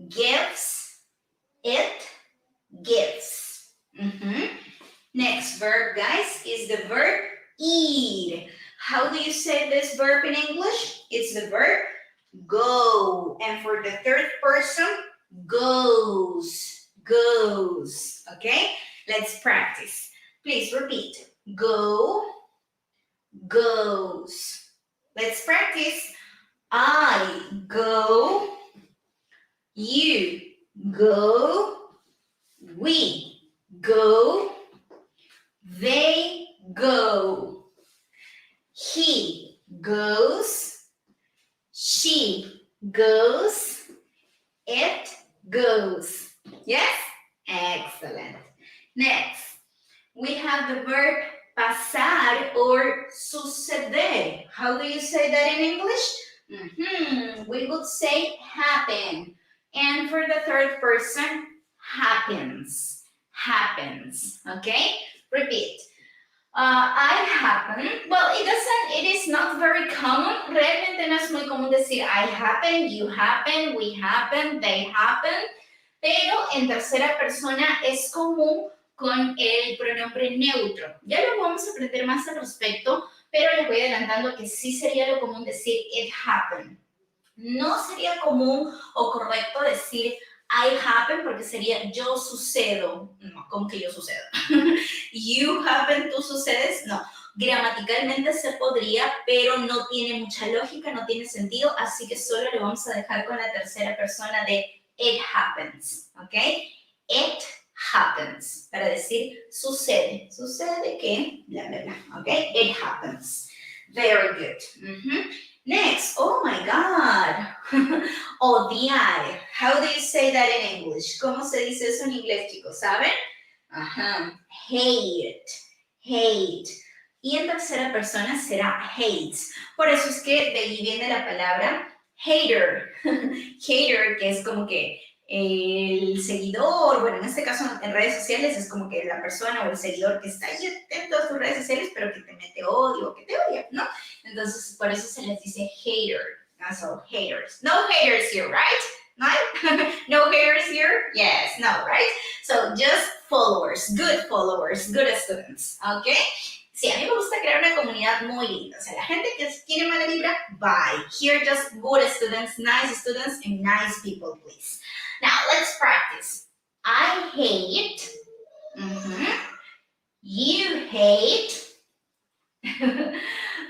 gives. It gives. Next verb, guys, is the verb eat. How do you say this verb in English? It's the verb go. And for the third person, goes. Goes. Okay? Let's practice. Please repeat. Go. Goes. Let's practice. I go. You go. We go. They go. He goes. She goes. It goes. Yes? Excellent. Next, we have the verb pasar or suceder. How do you say that in English? We would say happen. And for the third person, happens. Happens. Okay? Repeat. I happen. Well, it is not very common. Realmente no es muy común decir I happen, you happen, we happen, they happen. Pero en tercera persona es común con el pronombre neutro. Ya lo vamos a aprender más al respecto, pero les voy adelantando que sí sería lo común decir it happened. No sería común o correcto decir I happen porque sería yo sucedo. No, ¿cómo que yo sucedo? You happen, tú sucedes. No, gramaticalmente se podría, pero no tiene mucha lógica, no tiene sentido, así que solo le vamos a dejar con la tercera persona de it happens, ¿ok? It happens, para decir sucede. Sucede que, bla, bla, bla, ¿ok? It happens. Very good. Next, oh my God, odiar. How do you say that in English? ¿Cómo se dice eso en inglés, chicos? ¿Saben? Hate. Y en tercera persona será hates. Por eso es que de ahí viene la palabra hater. Hater, que es como que el seguidor, bueno, en este caso en redes sociales es como que la persona o el seguidor que está ahí atento a tus redes sociales, pero que te mete odio o que te odia, ¿no? Entonces, por eso se les dice hater. So, haters. No haters here, right? No? No haters here? Yes, no, right? So, just followers, good students, ¿ok? Sí, a mí me gusta crear una comunidad muy linda. O sea, la gente que tiene mala vibra, bye. Here, just good students, and nice people, please. Now, let's practice. I hate. You hate.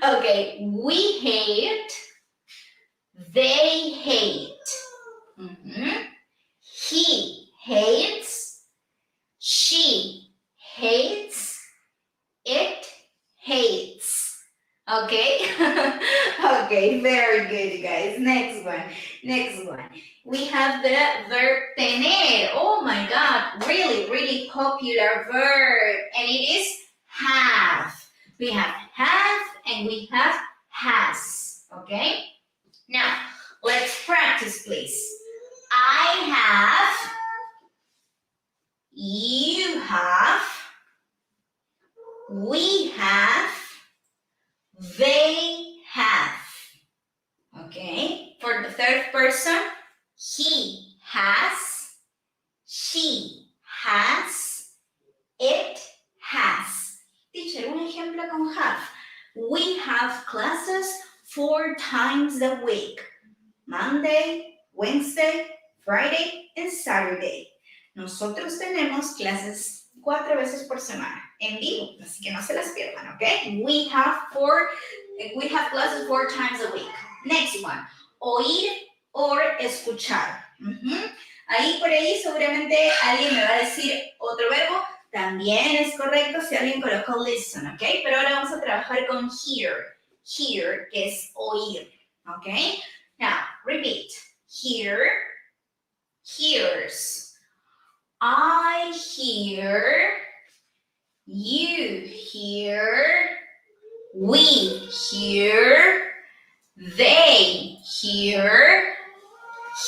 Okay, we hate. They hate. He hates. She hates. It hates. Okay? Okay, very good, you guys. Next one. We have the verb tener. Oh my God, really popular verb. And it is have. We have and we have has. Okay? Now, let's practice, please. I have. You have. We have. They have. Okay? For the third person, he has. She has. It has. Teacher, un ejemplo con have. We have classes 4 times a week. Monday, Wednesday, Friday, and Saturday. Nosotros tenemos clases 4 veces por semana en vivo, así que no se las pierdan, ¿ok? We have classes 4 times a week. Next one, oír or escuchar. Ahí por ahí seguramente alguien me va a decir otro verbo. También es correcto si alguien colocó listen, ¿ok? Pero ahora vamos a trabajar con hear. Hear, que es oír, ¿ok? Now, repeat. Hear, hears. I hear. You hear. We hear. They hear.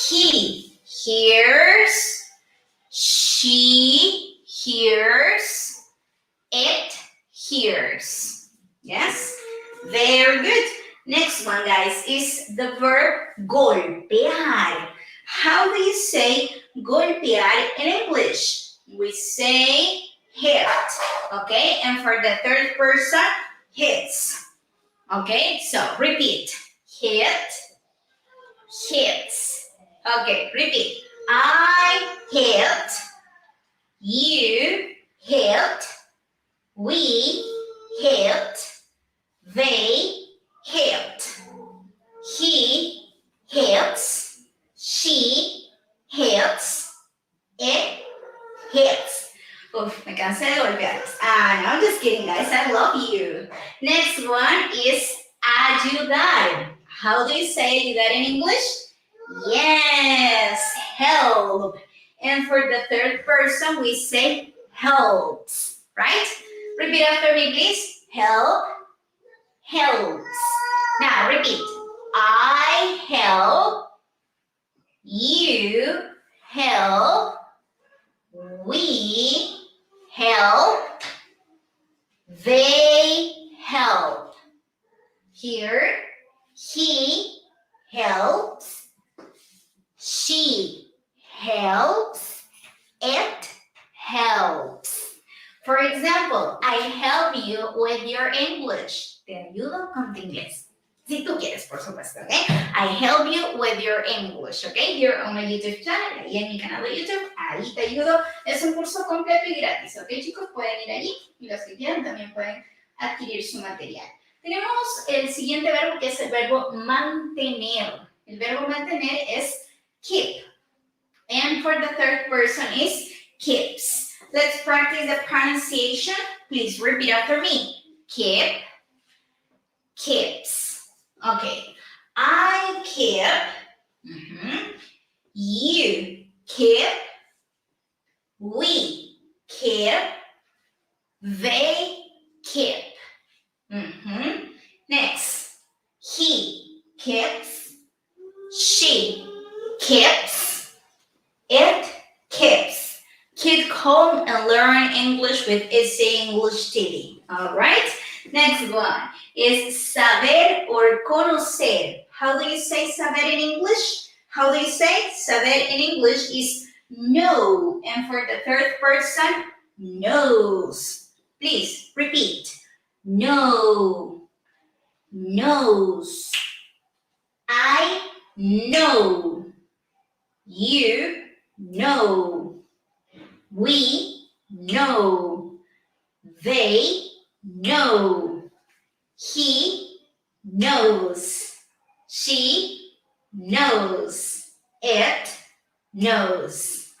He hears. She hears. It hears. Yes? Very good. Next one, guys, is the verb golpear. How do you say golpear in English? We say hit, okay? And for the third person, hits. Okay, so repeat. Hit, hits. Okay, repeat. I hit. You hit. We hit. They hit. He hits. She hits. It hits. Uf, me cansé de golpearlos. No, I'm just kidding, guys. I love you. Next one is ayudar. How do you say ayudar in English? Yes, help. And for the third person, we say helps, right? Repeat after me, please. Help, helps. Now, repeat. I help. You help. We help. They help. Here, he helps. She helps. It helps. For example, I help you with your English. Te ayudo con tu inglés. Si tú quieres, por supuesto, ¿ok? I help you with your English, ¿ok? Here on my YouTube channel, ahí en mi canal de YouTube, ahí te ayudo. Es un curso completo y gratis, ¿ok, chicos? Pueden ir allí y los que quieran también pueden adquirir su material. Tenemos el siguiente verbo que es el verbo mantener. El verbo mantener es keep. And for the third person is keeps. Let's practice the pronunciation. Please repeat after me. Keep, keeps. Okay, I keep, you keep, we keep, they keep. Next, he keeps, she keeps, it keeps. Keep calm and learn English with Easy English TV. All right. Next one is saber or conocer. How do you say saber in English? How do you say saber in English is know. And for the third person, knows. Please repeat. Know. Knows. I know. You know. We know. They know. He knows. She knows. It knows.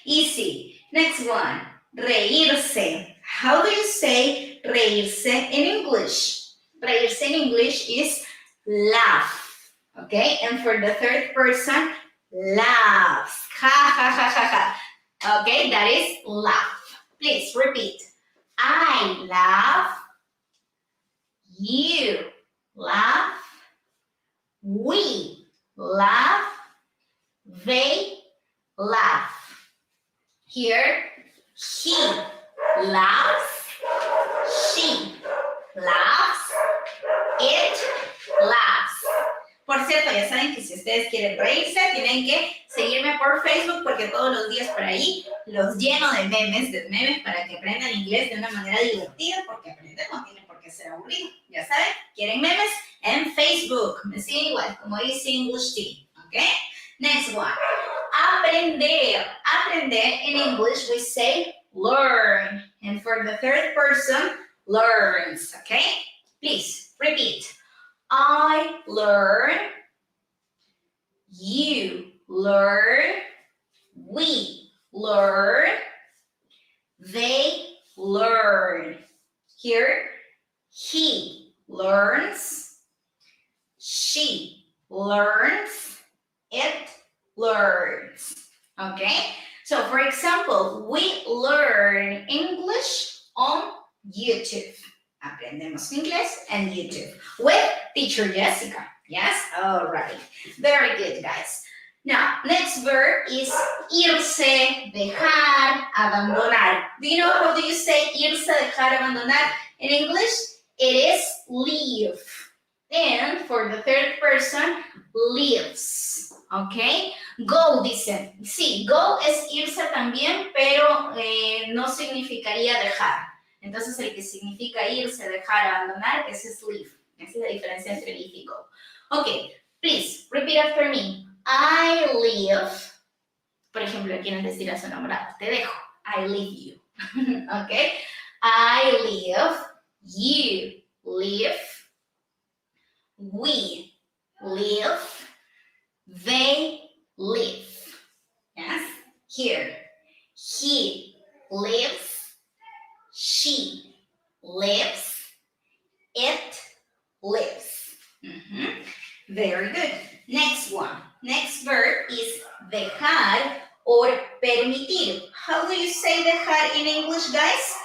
Easy. Next one. Reírse. How do you say reírse in English? Reírse in English is laugh. Okay? And for the third person, laughs. Ha ha ha ha ha. Okay? That is laugh. Please repeat. I laugh. You laugh. We laugh. They laugh. Here, he laughs. She laughs. It laughs. Por cierto, ya saben que si ustedes quieren reírse, tienen que seguirme por Facebook porque todos los días por ahí los lleno de memes para que aprendan inglés de una manera divertida, porque aprender no tiene por qué ser aburrido. Ya saben, quieren memes en Facebook. Me siguen igual, como dice English TV. ¿Ok? Next one. Aprender. Aprender in English we say learn. And for the third person, learns. Okay? Please repeat. I learn. You learn. We learn. They learn. Here, he learns. She learns. It learns. Okay? So, for example, we learn English on YouTube. Aprendemos inglés en YouTube with teacher Jessica. Yes? All right. Very good, guys. Now, next verb is irse, dejar, abandonar. Do you know how do you say irse, dejar, abandonar in English? It is leave. And for the third person, leaves. Okay? Go, dice. Sí, go es irse también, pero no significaría dejar. Entonces, el que significa irse, dejar, abandonar, ese es leave. Esa es la diferencia entre leave y go. Okay, please, repeat after me. I leave. Por ejemplo, quieren decir a su enamorado, te dejo. I leave you. Okay? I leave. You leave. We live. They live. Yes? Here. He lives. She lives. It lives. Very good. Next one. Next verb is dejar or permitir. How do you say dejar in English, guys?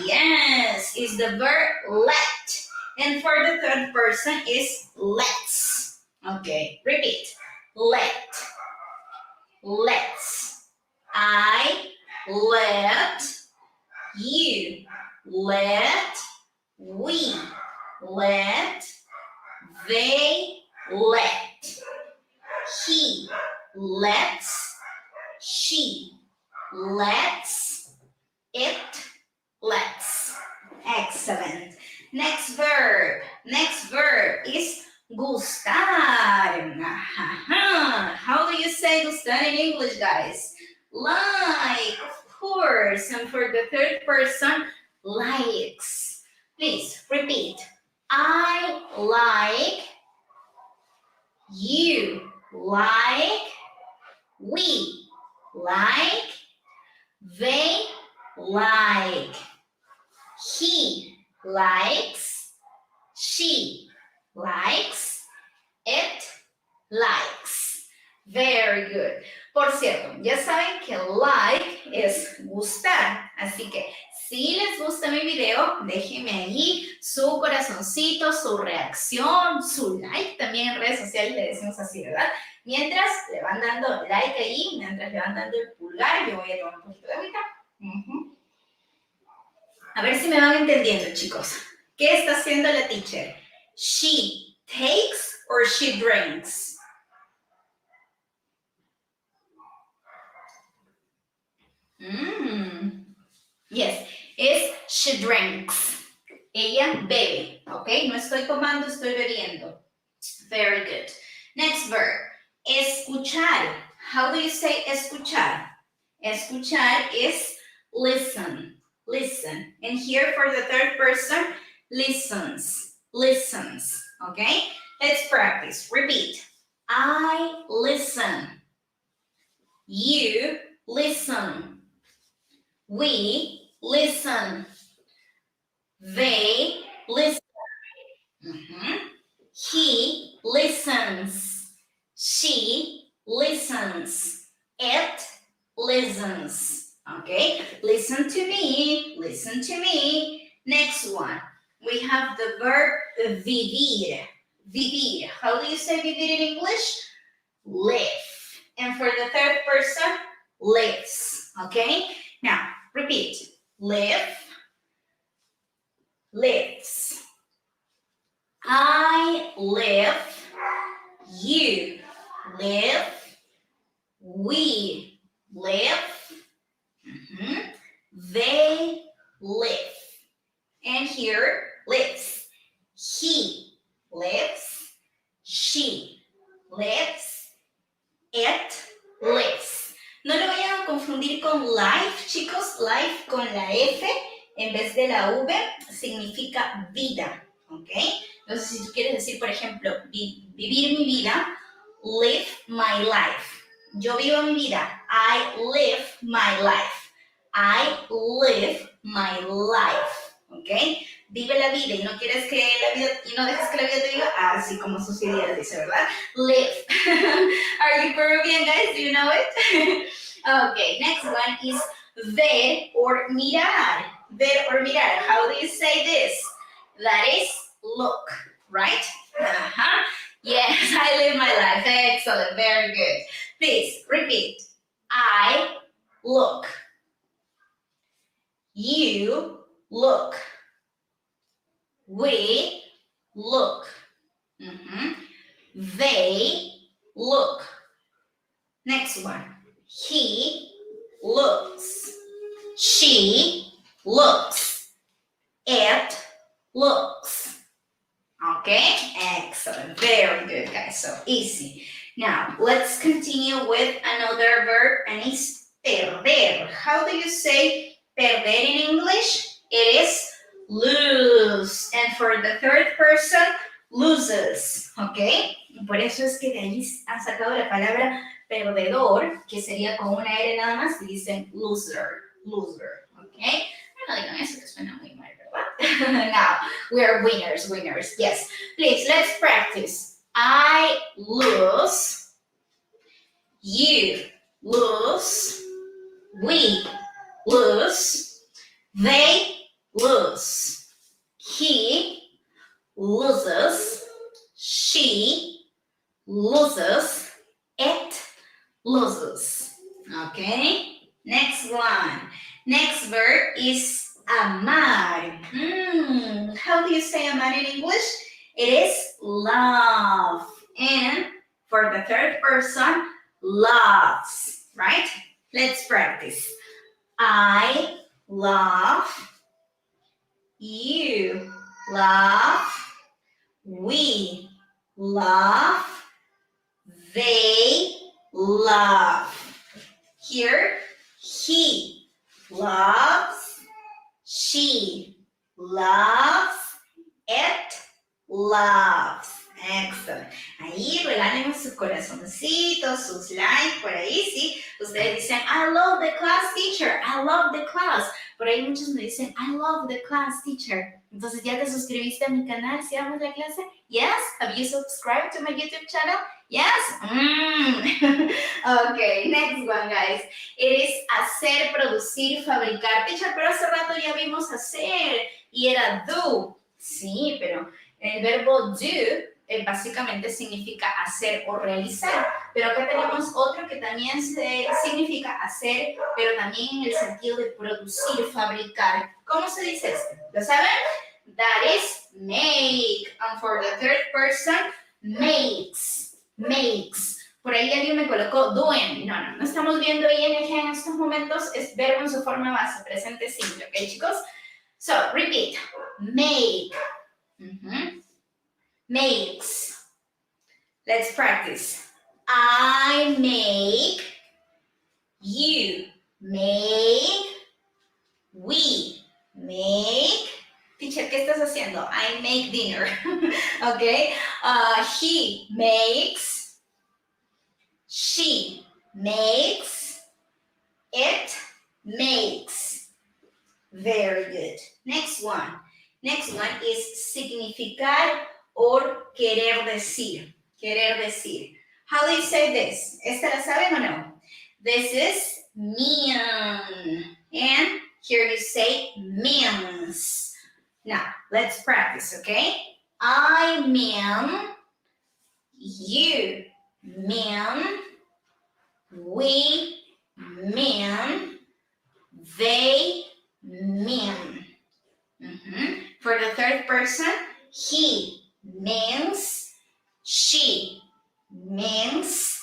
Yes. It's the verb let. And for the third person is let's. Okay, repeat. Let. Let's. I let. You let. We let. They let. He lets. She lets. It lets. Excellent. Next verb. Next verb is gustar. How do you say gustar in English, guys? Like, of course. And for the third person, likes. Please repeat. I like. You like. We like. They like. He likes. She likes. It likes. Very good. Por cierto, ya saben que like es gustar. Así que Si les gusta mi video, déjenme ahí su corazoncito, su reacción, su like. También en redes sociales le decimos así, ¿verdad? Mientras le van dando like ahí, mientras le van dando el pulgar, yo voy a tomar un poquito de agüita. A ver si me van entendiendo, chicos. ¿Qué está haciendo la teacher? She takes or she drinks? Yes, es she drinks. Ella bebe, ¿ok? No estoy tomando, estoy bebiendo. Very good. Next verb, escuchar. How do you say escuchar? Escuchar is listen, listen. And here for the third person, listens, listens, okay? Let's practice. Repeat. I listen. You listen. We listen. They listen. He listens. She listens. It listens. Okay? Listen to me. Listen to me. Next one. We have the verb vivir. Vivir. How do you say vivir in English? Live. And for the third person, lives. Okay? Now, repeat. Live. Lives. I live. You live. We live. They live. And here, lives. He lives. She lives. It lives. No lo vayan a confundir con life, chicos. Life con la F en vez de la V significa vida, ¿ok? Entonces, si tú quieres decir, por ejemplo, vivir mi vida, live my life. Yo vivo mi vida. I live my life. I live my life, ¿ok? Vive la vida y no quieres que la vida, y no dejes que la vida te diga, así como sus ideas dice, ¿verdad? Live. Are you Peruvian, guys? Do you know it? Okay, next one is ver or mirar. Ver or mirar. How do you say this? That is look, right? Yes, I live my life. Excellent, very good. Please repeat. I look. You look. We look. They look. Next one. He looks. She looks. It looks. Okay? Excellent. Very good, guys. So easy. Now, let's continue with another verb, and it's perder. How do you say perder in English? It is lose. And for the third person, loses. Okay? Por eso es que de ahí han sacado la palabra perdedor, que sería con una R nada más, y dicen loser. Loser. Okay? No digan eso, que suena muy mal, ¿verdad? Now, we are winners, winners. Yes. Please, let's practice. I lose. You lose. We lose. They lose. He loses. She loses. It loses. Okay? Next one. Next verb is amar. How do you say amar in English? It is love. And for the third person, loves. Right? Let's practice. I love. You love. We love. They love. Here, he loves. She loves. It loves. Excellent. Ahí regálenme sus corazoncitos, sus likes, por ahí, sí. Ustedes dicen, I love the class teacher. I love the class. Por ahí muchos me dicen, I love the class teacher. Entonces, ¿ya te suscribiste a mi canal? ¿Sí vamos a la clase? Yes? Have you subscribed to my YouTube channel? Yes? Okay, next one, guys. It is hacer, producir, fabricar. Teacher, pero hace rato ya vimos hacer y era do. Sí, pero el verbo do básicamente significa hacer o realizar. Pero acá tenemos otro que también significa hacer, pero también en el sentido de producir, fabricar. ¿Cómo se dice esto? ¿Lo saben? That is make. And for the third person, makes. Makes. Por ahí alguien me colocó doing. No estamos viendo ing en estos momentos. Es verbo en su forma base, presente simple. ¿Ok, chicos? So, repeat. Make. Makes. Let's practice. I make. You make. We make. Teacher, ¿qué estás haciendo? I make dinner. Okay. He makes. She makes. It makes. Very good. Next one. Next one is significar or querer decir. Querer decir. How do you say this? ¿Esta la saben o no? This is mean. And here you say means. Now, let's practice, okay? I mean, you mean, we mean, they mean. For the third person, he means, she means,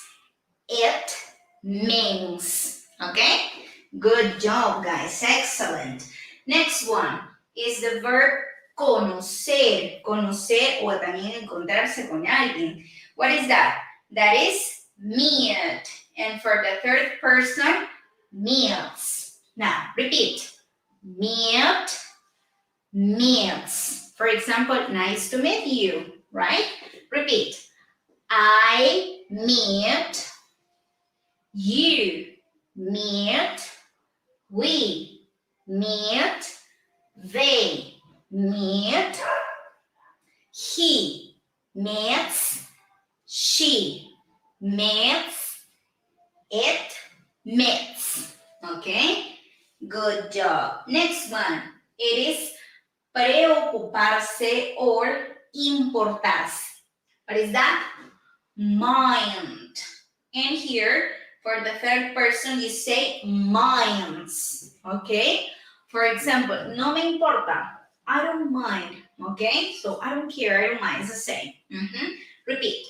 it means. Okay? Good job, guys. Excellent. Next one is the verb conocer. Conocer o también encontrarse con alguien. What is that? That is meet. And for the third person, meets. Now, repeat. Meet, meets. For example, nice to meet you, right? Repeat. I meet, you meet, we meet, they meet, he meets, she meets, it meets. Okay? Good job. Next one. It is preocuparse or importarse. What is that? Mind. And here, for the third person, you say minds. Okay? For example, no me importa. I don't mind. Okay? So I don't care. I don't mind. It's the same. Repeat.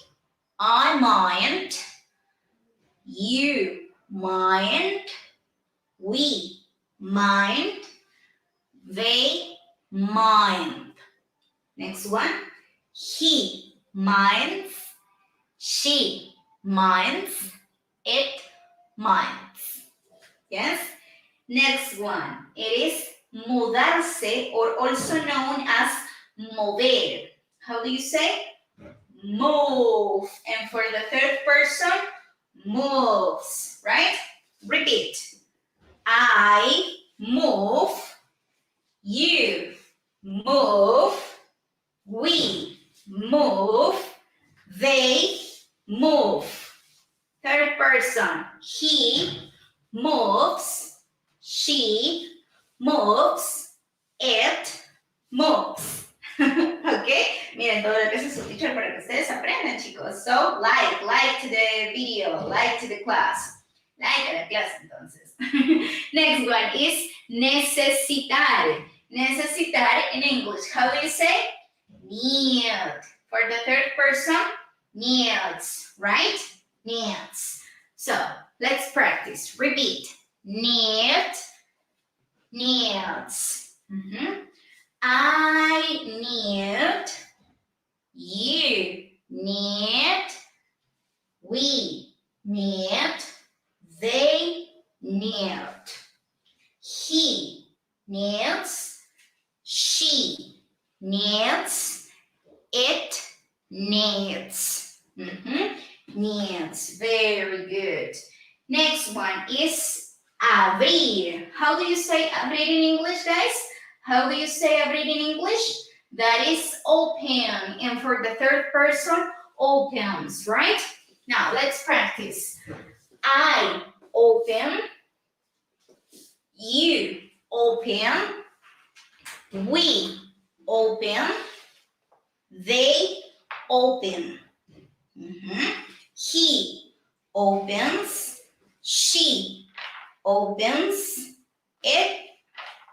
I mind. You mind. We mind. They mind. Next one. He minds. She minds. It minds. Yes? Next one. It is mudarse, or also known as mover. How do you say? Move. And for the third person, moves. Right? Repeat. I move. You move. We move. They move. Third person. He moves. She moves. It moves. Okay? Miren todo lo que hace su teacher para que ustedes aprendan, chicos. So, like to the video, like to the class. Like a la clase, entonces. Next one is necesitar. Necesitar in English. How do you say? Need. For the third person, needs. Right? Needs. So, let's practice. Repeat. Need. Needs. I need. You need. We need. They need. He needs. She needs. It needs. Needs. Very good. Next one is abrir. How do you say abrir in English, guys? How do you say abrir in English? That is open. And for the third person, opens, right? Now, let's practice. I open. You open. We open. They open. He opens. She opens. It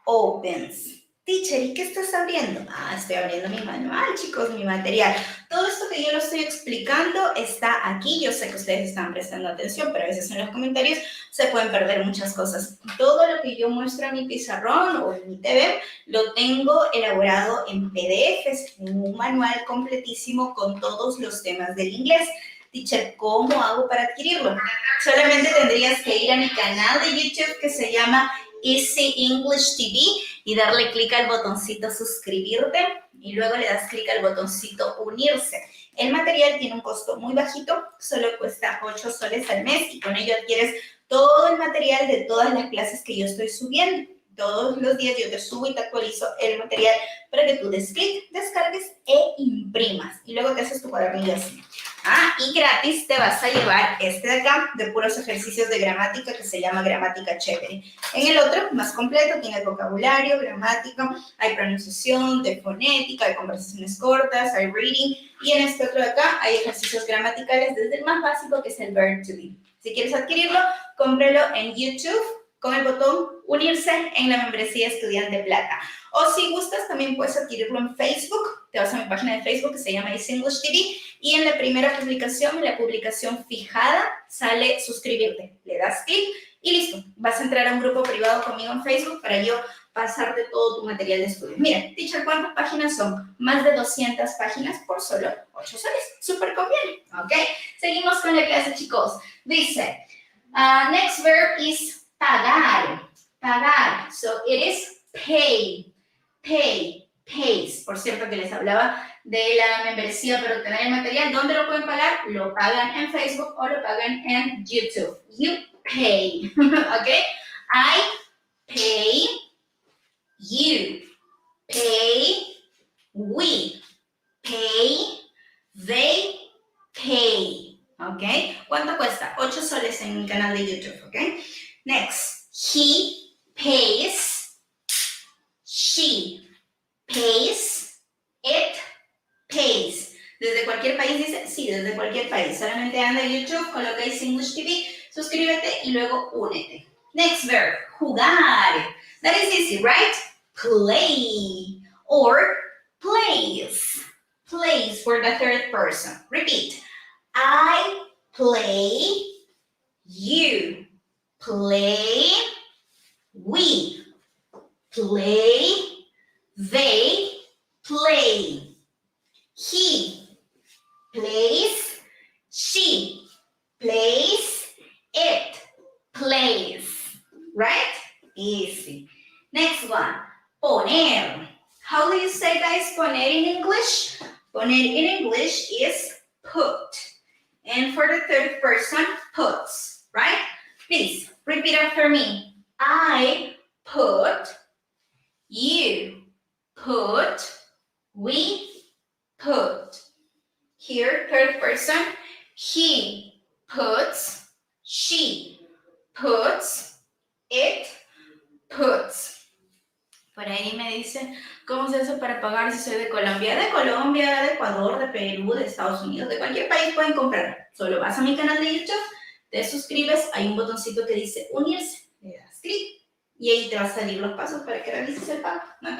opens. Teacher, ¿y qué estás abriendo? Ah, estoy abriendo mi manual, chicos, mi material. Todo esto que yo lo estoy explicando está aquí. Yo sé que ustedes están prestando atención, pero a veces en los comentarios se pueden perder muchas cosas. Todo lo que yo muestro en mi pizarrón o en mi TV lo tengo elaborado en PDFs, en un manual completísimo con todos los temas del inglés. Teacher, ¿cómo hago para adquirirlo? Solamente tendrías que ir a mi canal de YouTube que se llama Easy English TV y darle clic al botoncito suscribirte y luego le das clic al botoncito unirse. El material tiene un costo muy bajito, solo cuesta 8 soles al mes y con ello adquieres todo el material de todas las clases que yo estoy subiendo. Todos los días yo te subo y te actualizo el material para que tú des clic, descargues e imprimas y luego te haces tu cuadernillo así. Ah, y gratis te vas a llevar este de acá, de puros ejercicios de gramática, que se llama Gramática Chévere. En el otro, más completo, tiene vocabulario, gramática, hay pronunciación, de fonética, hay conversaciones cortas, hay reading, y en este otro de acá hay ejercicios gramaticales desde el más básico, que es el verb to be. Si quieres adquirirlo, cómpralo en YouTube con el botón unirse en la membresía Estudiante Plata. O si gustas, también puedes adquirirlo en Facebook. Te vas a mi página de Facebook que se llama Easy English TV y en la primera publicación, en la publicación fijada, sale suscribirte. Le das clic y listo. Vas a entrar a un grupo privado conmigo en Facebook para yo pasarte todo tu material de estudio. Mira, teacher, ¿cuántas páginas son? Más de 200 páginas por solo 8 soles. Súper conviene, ¿ok? Seguimos con la clase, chicos. Dice, next verb is pagar. Pagar. So it is pay. Pay, pays. Por cierto que les hablaba de la membresía para obtener el material. ¿Dónde lo pueden pagar? Lo pagan en Facebook o lo pagan en YouTube. You pay. ¿Ok? I pay. You pay. We pay. They pay. ¿Ok? ¿Cuánto cuesta? 8 soles en mi canal de YouTube. ¿Ok? Next. He pays. She pays, it pays. Desde cualquier país dice, sí, desde cualquier país. Solamente anda a YouTube, coloca Easy English TV, suscríbete y luego únete. Next verb, jugar. That is easy, right? Play or plays. Plays for the third person. Repeat. I play, you play, we play, they play. He plays, she plays, it plays. Right? Easy. Next one, poner. How do you say, guys, poner in English? Poner in English is put. And for the third person, puts. Right? Please, repeat after me. I put. You put, we put. Here, third person, he puts, she puts, it puts. Por ahí me dicen, ¿cómo se hace para pagar si soy de Colombia? De Colombia, de Ecuador, de Perú, de Estados Unidos, de cualquier país pueden comprar. Solo vas a mi canal de YouTube, te suscribes, hay un botoncito que dice unirse, le das clic. Y ahí te va a salir los pasos para que realices el pago, ¿ok?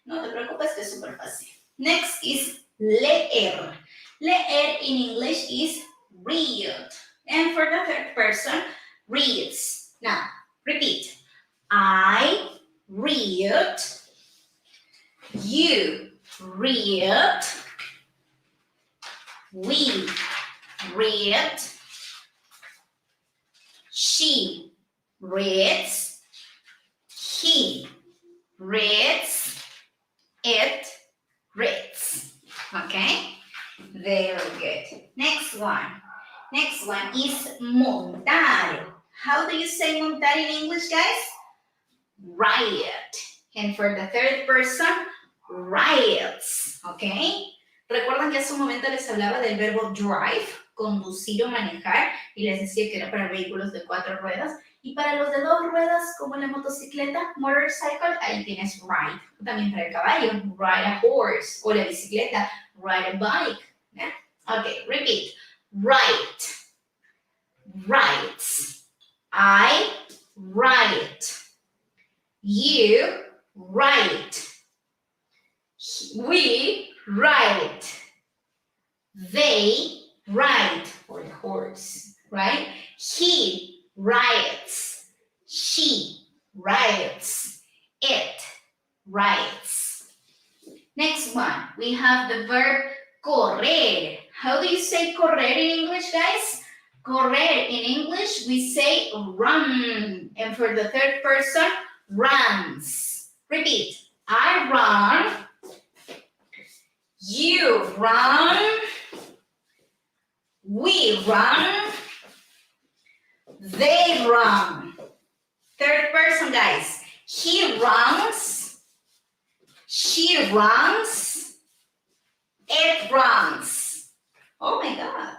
No te preocupes, que es súper fácil. Next is leer. Leer in English is read. And for the third person, reads. Now, repeat. I read. You read. We read. She reads. He reads, it reads. Okay? Very good. Next one. Next one is montar. How do you say montar in English, guys? Ride. And for the third person, rides, ¿ok? Recuerdan que hace un momento les hablaba del verbo drive, conducir o manejar, y les decía que era para vehículos de 4 ruedas. Y para los de 2 ruedas, como la motocicleta, motorcycle, ahí tienes ride. También para el caballo, ride a horse. O la bicicleta, ride a bike. ¿Yeah? Ok, repeat. Write. Writes. I write. You write. We write. They write, or the horse, right? He writes. She writes. It writes. Next one, we have the verb correr. How do you say correr in English, guys? Correr in English, we say run. And for the third person, runs. Repeat. I run. You run. We run. They run. Third person, guys. He runs. She runs. It runs. Oh my God.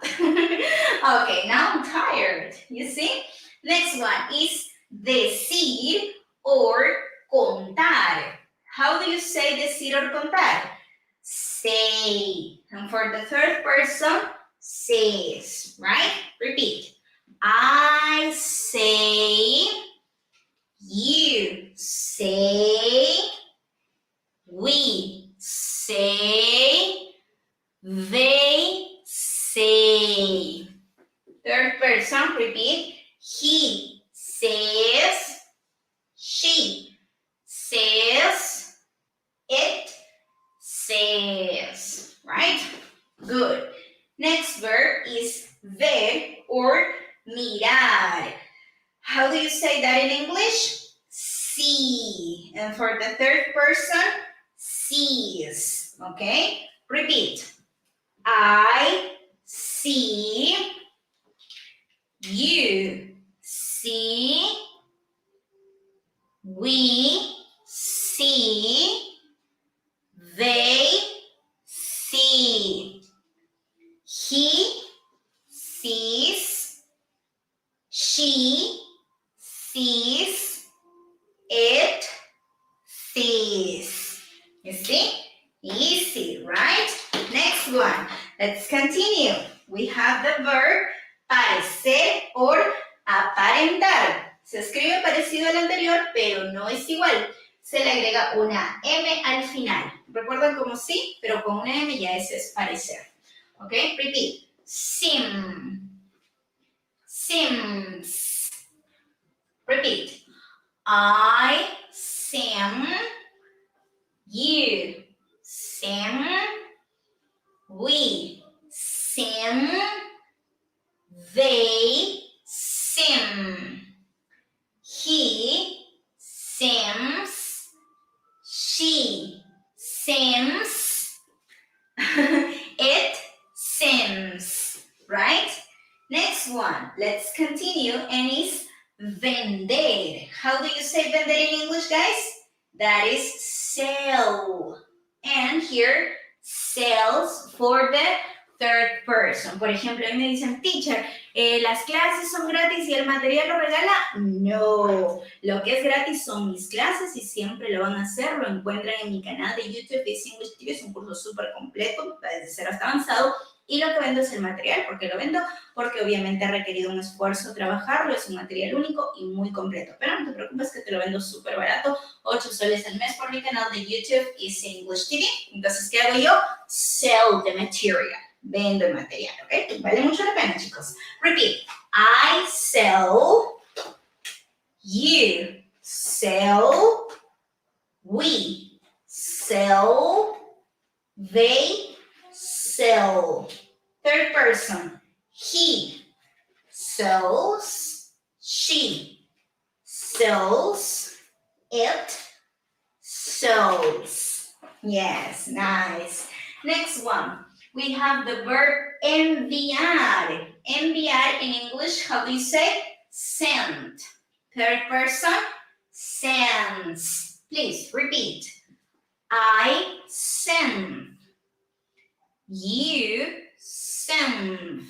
Okay, now I'm tired. You see? Next one is decir or contar. How do you say decir or contar? Say. And for the third person, says, right? Repeat. I say, you say, we say, they say. Third person, repeat. He says, she says, it says, right? Good. Next verb is ver or mirar. How do you say that in English? See. And for the third person, sees. Okay? Repeat. I see. You see. We see. They see. He sees. She sees. It sees. You see? Easy, right? Next one. Let's continue. We have the verb parecer or aparentar. Se escribe parecido al anterior, pero no es igual. Se le agrega una M al final. ¿Recuerdan como sí? Pero con una M ya ese es parecer. ¿Ok? Repeat. Sim. Sims. Repeat. I sim. You sim. We sim. They sim. He sims. She sims. It sims. Right? Next one. Let's continue, and it's vender. How do you say vender in English, guys? That is sell. And here, sells for the third person. Por ejemplo, a mí me dicen, teacher, ¿las clases son gratis y el material lo regala? No. Lo que es gratis son mis clases y siempre lo van a hacer. Lo encuentran en mi canal de YouTube, Easy English TV. Es un curso súper completo, desde cero hasta avanzado. Y lo que vendo es el material. ¿Por qué lo vendo? Porque obviamente ha requerido un esfuerzo trabajarlo. Es un material único y muy completo. Pero no te preocupes que te lo vendo súper barato. 8 soles al mes por mi canal de YouTube, Easy English TV. Entonces, ¿qué hago yo? Sell the material. Vendo el material, ¿ok? Vale mucho la pena, chicos. Repeat. I sell. You sell. We sell. They sell. Third person. He sells. She sells. It sells. Yes, nice. Next one. We have the verb enviar. Enviar in English, how do you say? Send. Third person, sends. Please repeat. I sing. You sing.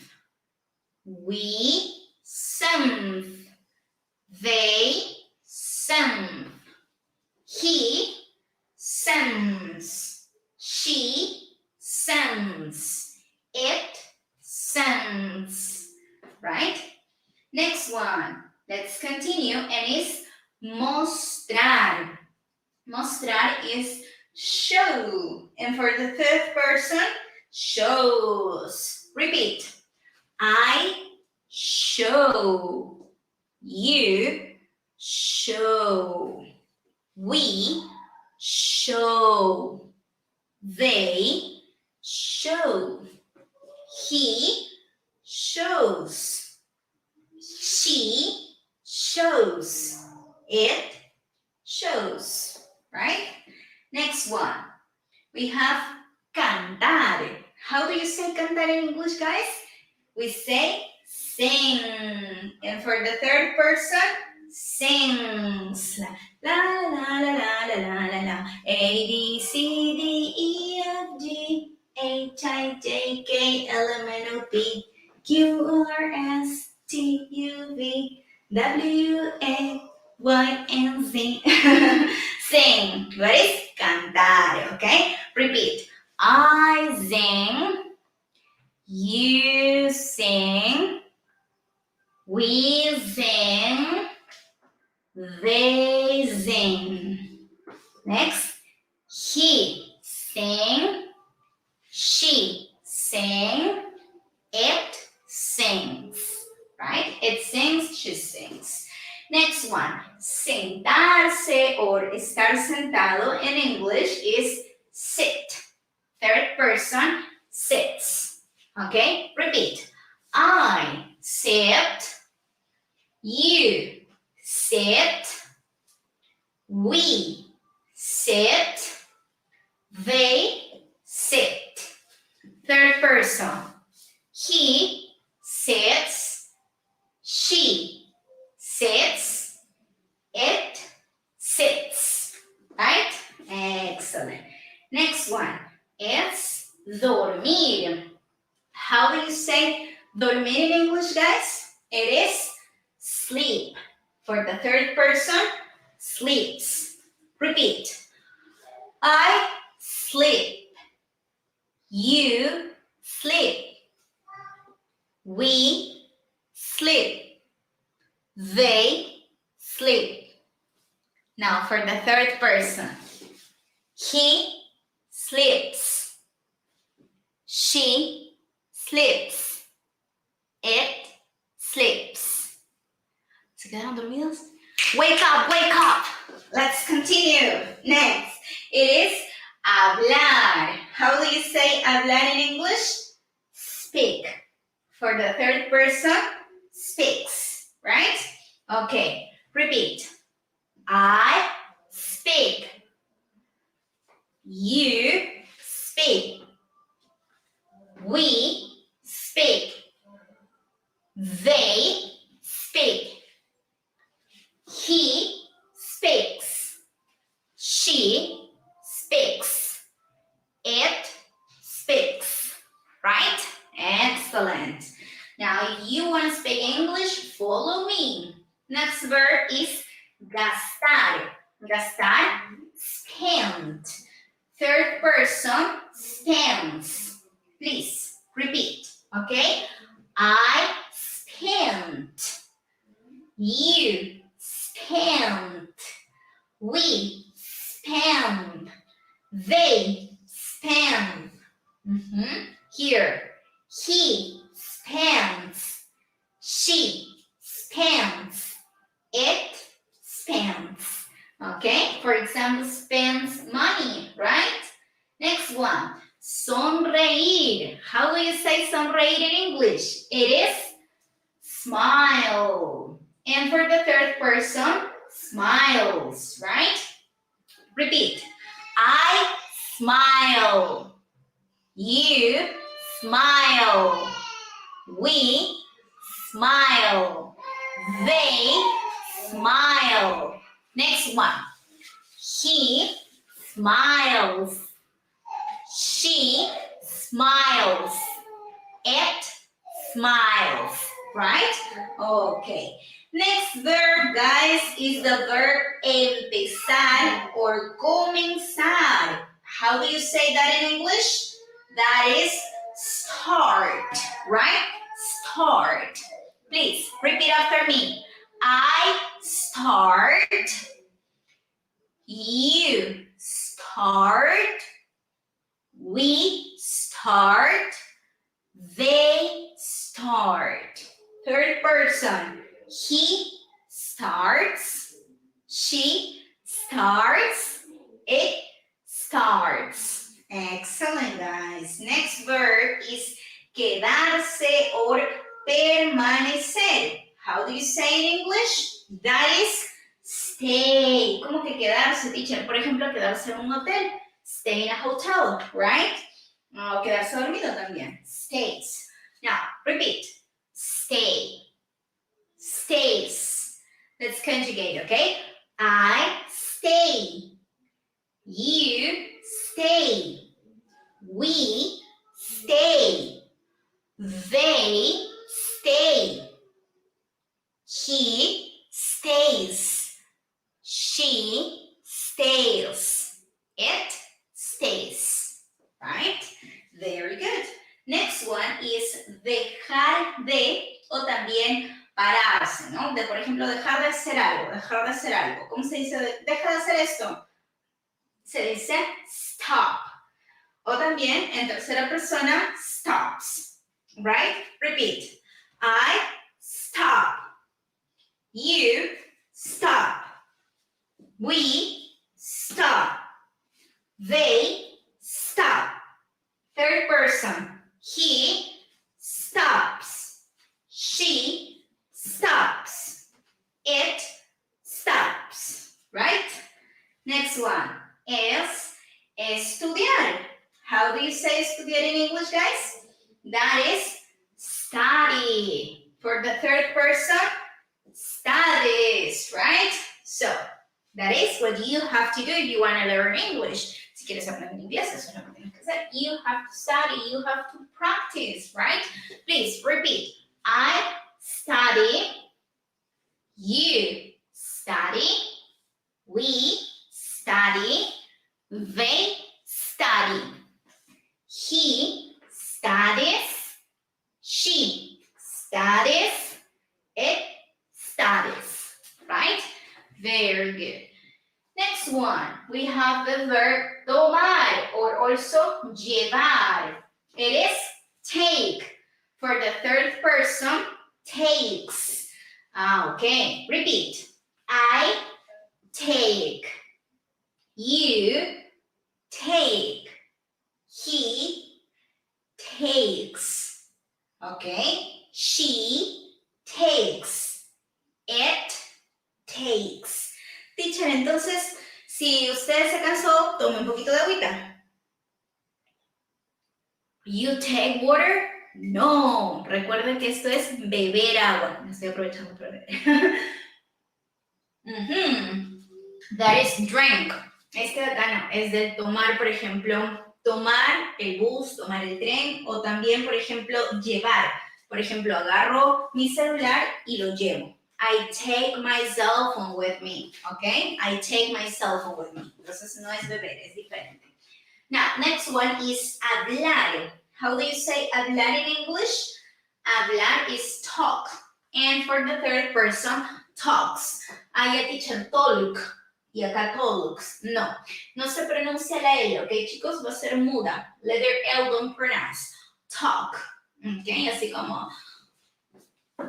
We sing. They sing. He sings. She sings. It sings. Right? Next one. Let's continue, and it's mostrar. Mostrar is show. And for the third person, shows. Repeat. I show. You show. We show. They show. He shows. She shows. It shows. Right? Next one. We have cantar. How do you say cantar in English, guys? We say sing. And for the third person, sings. La la la la la la la la. A B C D E F G H I J K L M N O P Q R S T U V W X Y and Z. Sing. What is cantar? Okay. Repeat. I sing. You sing. We sing. They sing. Next. He sing. She sing. It sings. Right? It sings. She sings. Next one. Sentarse or estar sentado in English is sit. Third person, sits. Okay? Repeat. I sit. You sit. We sit. They sit. Third person. He sits. She sits. It sits. Right? Excellent. Next one. It's dormir. How do you say dormir in English, guys? It is sleep. For the third person, sleeps. Repeat. I sleep. You sleep. We sleep. They sleep. Now for the third person. He sleeps. She sleeps. It sleeps. ¿Se quedaron dormidos? Wake up, wake up. Let's continue. Next, it is hablar. How do you say hablar in English? Speak. For the third person, speaks, right? Okay, repeat. I speak. You speak. We speak. They speak. He speaks. She speaks. It speaks. Right? Excellent. Now you want to speak English? Follow me. Next verb is gastar. Gastar, spend. Third person, spends. Please repeat. Okay? I spent. You spent. We spend. They spend. Here. He spends. She spends. It spends. Okay? For example, spends money, right? Next one. Sonreír. How do you say sonreír in English? It is smile. And for the third person, smiles, right? Repeat. I smile. You smile. We smile. They smile. Next one. He smiles. She smiles. It smiles. Right? Okay. Next verb, guys, is the verb empezar or comenzar. How do you say that in English? That is start, right? Start. Please repeat after me. I start. You start. We start. They start. Third person. He starts. She starts. It starts. Excellent, guys. Next verb is quedarse or permanecer. How do you say in English? That is stay. ¿Cómo que quedarse, teacher? Por ejemplo, quedarse en un hotel. Stay in a hotel, right? O quedarse dormido también. Stays. Now, repeat. Stay. Stays. Let's conjugate, okay? I stay. You stay. We stay. They stay. He stays. She stays. It stays. Right? Very good. Next one is dejar de o también pararse, ¿no? De, por ejemplo, dejar de hacer algo. ¿Cómo se dice? Deja de hacer esto. Se dice stop. O también, en tercera persona, stops. Right? Repeat. I stop. You stop. We stop. They stop. Third person. He stops. She stops. It stops. Right? Next one is estudiar. How do you say estudiar in English, guys? That is study. For the third person, studies, right? So, that is what you have to do if you want to learn English. Si quieres aprender inglés, eso es lo que tienes que hacer. You have to study, you have to practice, right? Please repeat. I study. You study. We study. They study. He studies. She studies. It studies. Right? Very good. Next one, we have the verb tomar or also llevar. It is take. For the third person, takes. Okay, repeat. I take. You take. He takes. Okay, she takes. It takes. Teacher, entonces, si usted se cansó, tome un poquito de agüita. You take water? No. Recuerden que esto es beber agua. Me estoy aprovechando para beber. That is drink. Este de acá no. Es de tomar, por ejemplo, tomar el bus, tomar el tren, o también, por ejemplo, llevar. Por ejemplo, agarro mi celular y lo llevo. I take my cell phone with me, okay? I take my cell phone with me. Entonces no es beber, es diferente. Now, next one is hablar. How do you say hablar in English? Hablar is talk. And for the third person, talks. Allá teacher, talk. Y acá talks. No, no se pronuncia la L, ¿ok, chicos? Va a ser muda. Letter L don't pronounce. Talk. ¿Ok? Así como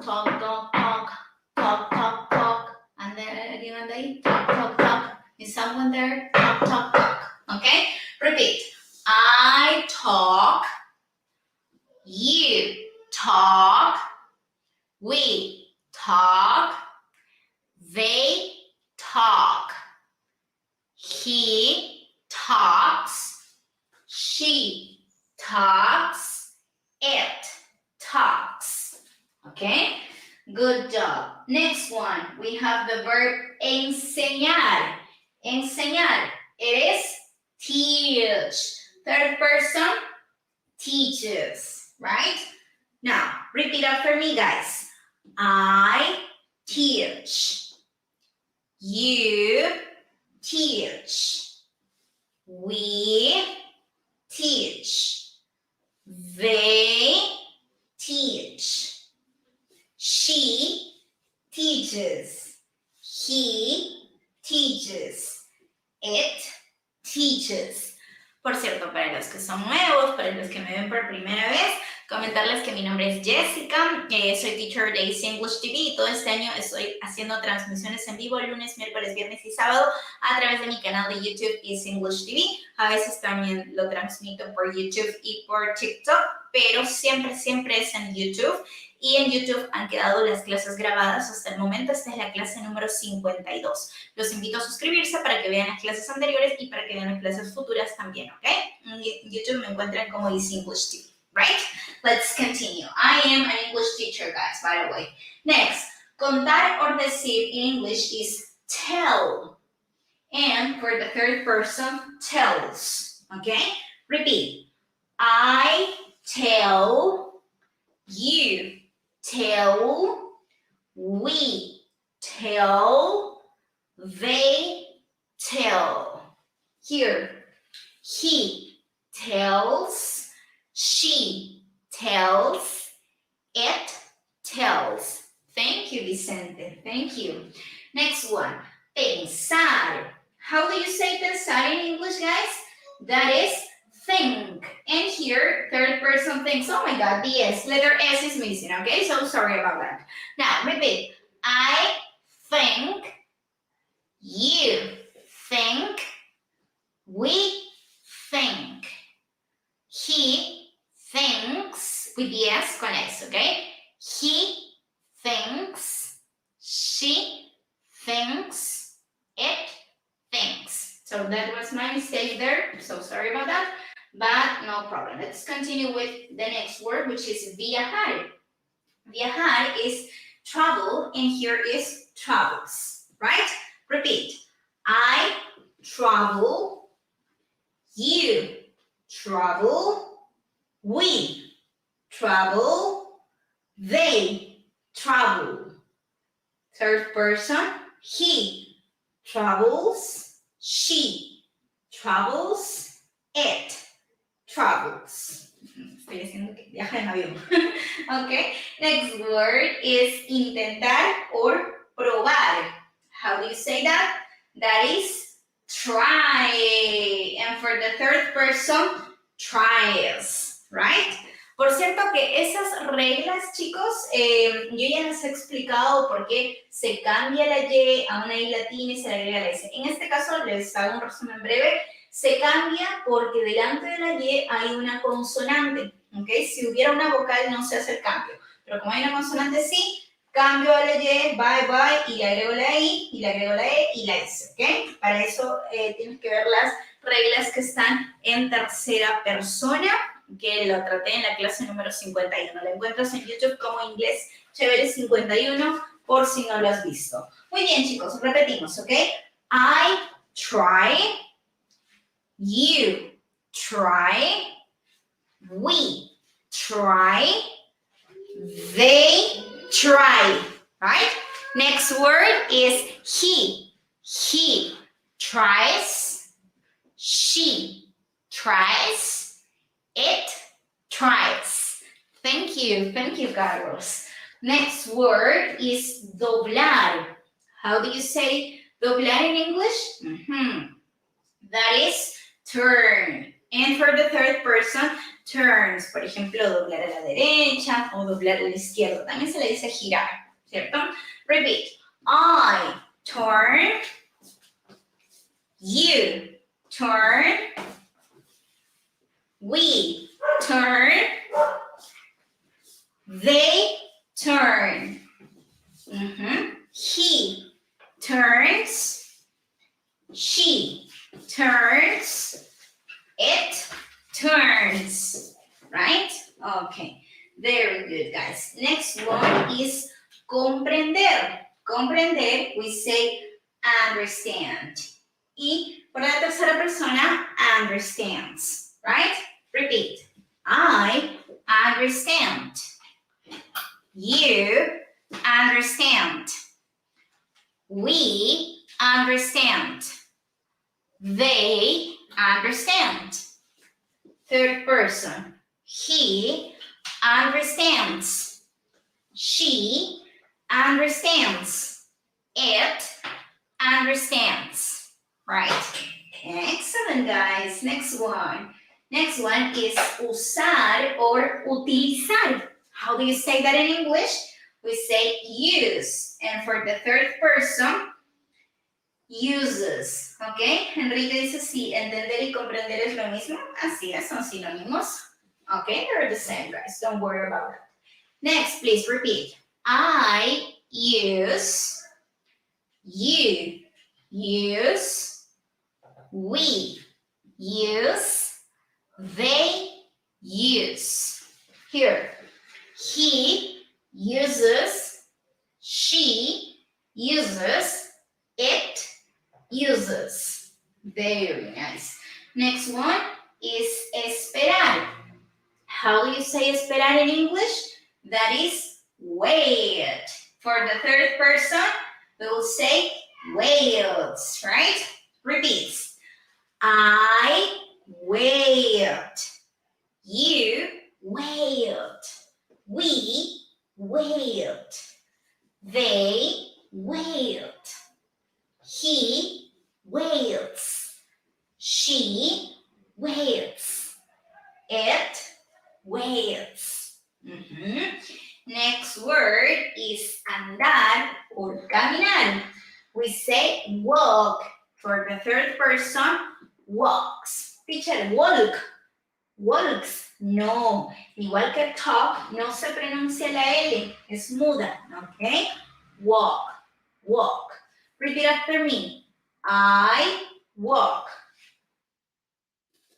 talk, talk, talk. Talk, talk, talk, and then anyone there, talk, talk, talk. Is someone there? Talk, talk, talk. Okay? Repeat. I talk. You talk. We talk. They talk. He talks. She talks. It talks. Okay? Good job. Next one, we have the verb enseñar. Enseñar. It is teach. Third person, teaches, right? Now, repeat after me, guys. I teach. You teach. We teach. They teach. She teaches. He teaches. It teaches. Por cierto, para los que son nuevos, para los que me ven por primera vez, comentarles que mi nombre es Jessica, soy teacher de Easy English TV y todo este año estoy haciendo transmisiones en vivo lunes, miércoles, viernes y sábado a través de mi canal de YouTube Easy English TV. A veces también lo transmito por YouTube y por TikTok, pero siempre es en YouTube. Y en YouTube han quedado las clases grabadas hasta el momento. Esta es la clase número 52. Los invito a suscribirse para que vean las clases anteriores y para que vean las clases futuras también, ¿ok? En YouTube me encuentran como Easy English TV, right? Let's continue. I am an English teacher, guys, by the way. Next, contar or decir in English is tell. And for the third person, tells, okay? Repeat. I tell, you tell, we tell, they tell. Here, he tells, she tells, it tells. Thank you, Vicente. Thank you. Next one, pensar. How do you say pensar in English, guys? That is think. And here, third person thinks, oh my God, the S, letter S is missing, okay? So sorry about that. Now, repeat. I think, you think, we think, he thinks, with the S con S, okay? He thinks, she thinks, it thinks. So that was my mistake there. So sorry about that, but no problem. Let's continue with the next word, which is viajar. Viajar is travel, and here is travels, right? Repeat. I travel, you travel, we travel, they travel. Third person, he travels, she travels, it travels. Estoy haciendo que viaje en avión. Okay, next word is intentar or probar. How do you say that? That is try. And for the third person, tries, right? Por cierto que esas reglas, chicos, yo ya les he explicado por qué se cambia la Y a una I latina y se le agrega la S. En este caso, les hago un resumen breve. Se cambia porque delante de la Y hay una consonante, ¿ok? Si hubiera una vocal no se hace el cambio, pero como hay una consonante sí, cambio a la Y, bye, y le agrego la I, y le agrego la E y la S, ¿ok? Para eso tienes que ver las reglas que están en tercera persona, que lo traté en la clase número 51. La encuentras en YouTube como Inglés Chévere 51, por si no lo has visto. Muy bien, chicos, repetimos, ¿ok? I try, you try, we try, they try, right? Next word is he. He tries, she tries, it tries. Thank you, Carlos. Next word is doblar. How do you say doblar in English? That is turn. And for the third person, turns. Por ejemplo, doblar a la derecha o doblar a la izquierda. También se le dice girar, ¿cierto? Repeat. I turn. You turn. We turn. They turn. He turns. She turns. It turns. Right? Okay. Very good, guys. Next one is comprender. Comprender, we say understand. Y para la tercera persona, understands, right? Repeat. I understand. You understand. We understand. They understand. Third person. He understands. She understands. It understands. Right? Excellent, guys. Next one. Next one is usar or utilizar. How do you say that in English? We say use. And for the third person, uses. ¿Ok? Enrique dice sí, entender y comprender es lo mismo. Así es, son sinónimos. ¿Ok? They're the same, guys. Don't worry about that. Next, please repeat. I use. You use. We use. They use. Here. He uses. She uses. It uses. Very nice. Next one is esperar. How do you say esperar in English? That is wait. For the third person, we will say waits, right? Repeats. I wait. You wait. We wait. They wait. He waits. She waits. It waits. Next word is andar or caminar. We say walk. For the third person, walks. Teacher, walk. Walks. No. Igual que talk, no se pronuncia la L. Es muda. ¿Ok? Walk. Walk. Repeat after me. I walk.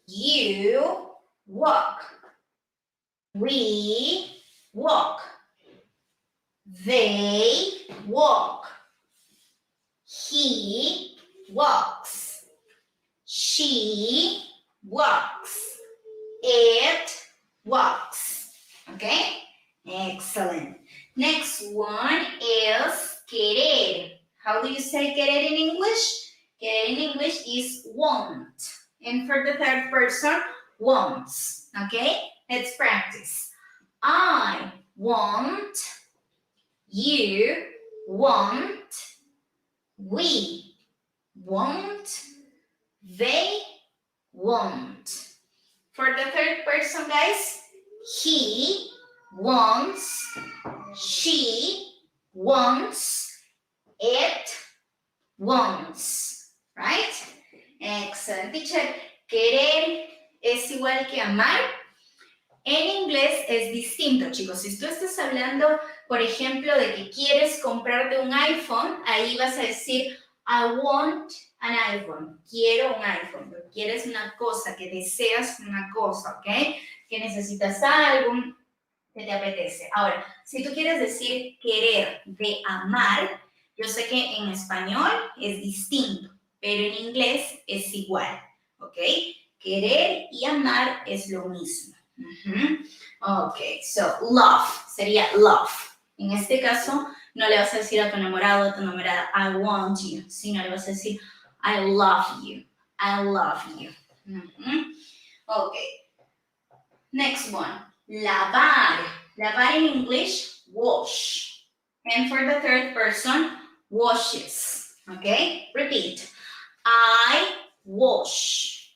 You walk. We walk. They walk. He walks. She walks. It walks. Okay? Excellent. Next one is querer. How do you say querer in English? Querer in English is want. And for the third person, wants. Okay? Let's practice. I want. You want. We want. They want. For the third person, guys, he wants. She wants. It wants. Right? Excellent. Teacher, querer es igual que amar. En inglés es distinto, chicos. Si tú estás hablando, por ejemplo, de que quieres comprarte un iPhone, ahí vas a decir, I want an iPhone. Quiero un iPhone. Quieres una cosa, que deseas una cosa, ¿ok? Que necesitas algo, que te apetece. Ahora, si tú quieres decir querer de amar, yo sé que en español es distinto, pero en inglés es igual, ¿ok? Querer y amar es lo mismo. Ok, so love sería love. En este caso, no le vas a decir a tu enamorado o a tu enamorada, I want you, sino le vas a decir, I love you. I love you. Ok. Next one, lavar. Lavar in English, wash. And for the third person, washes. Okay, repeat. I wash.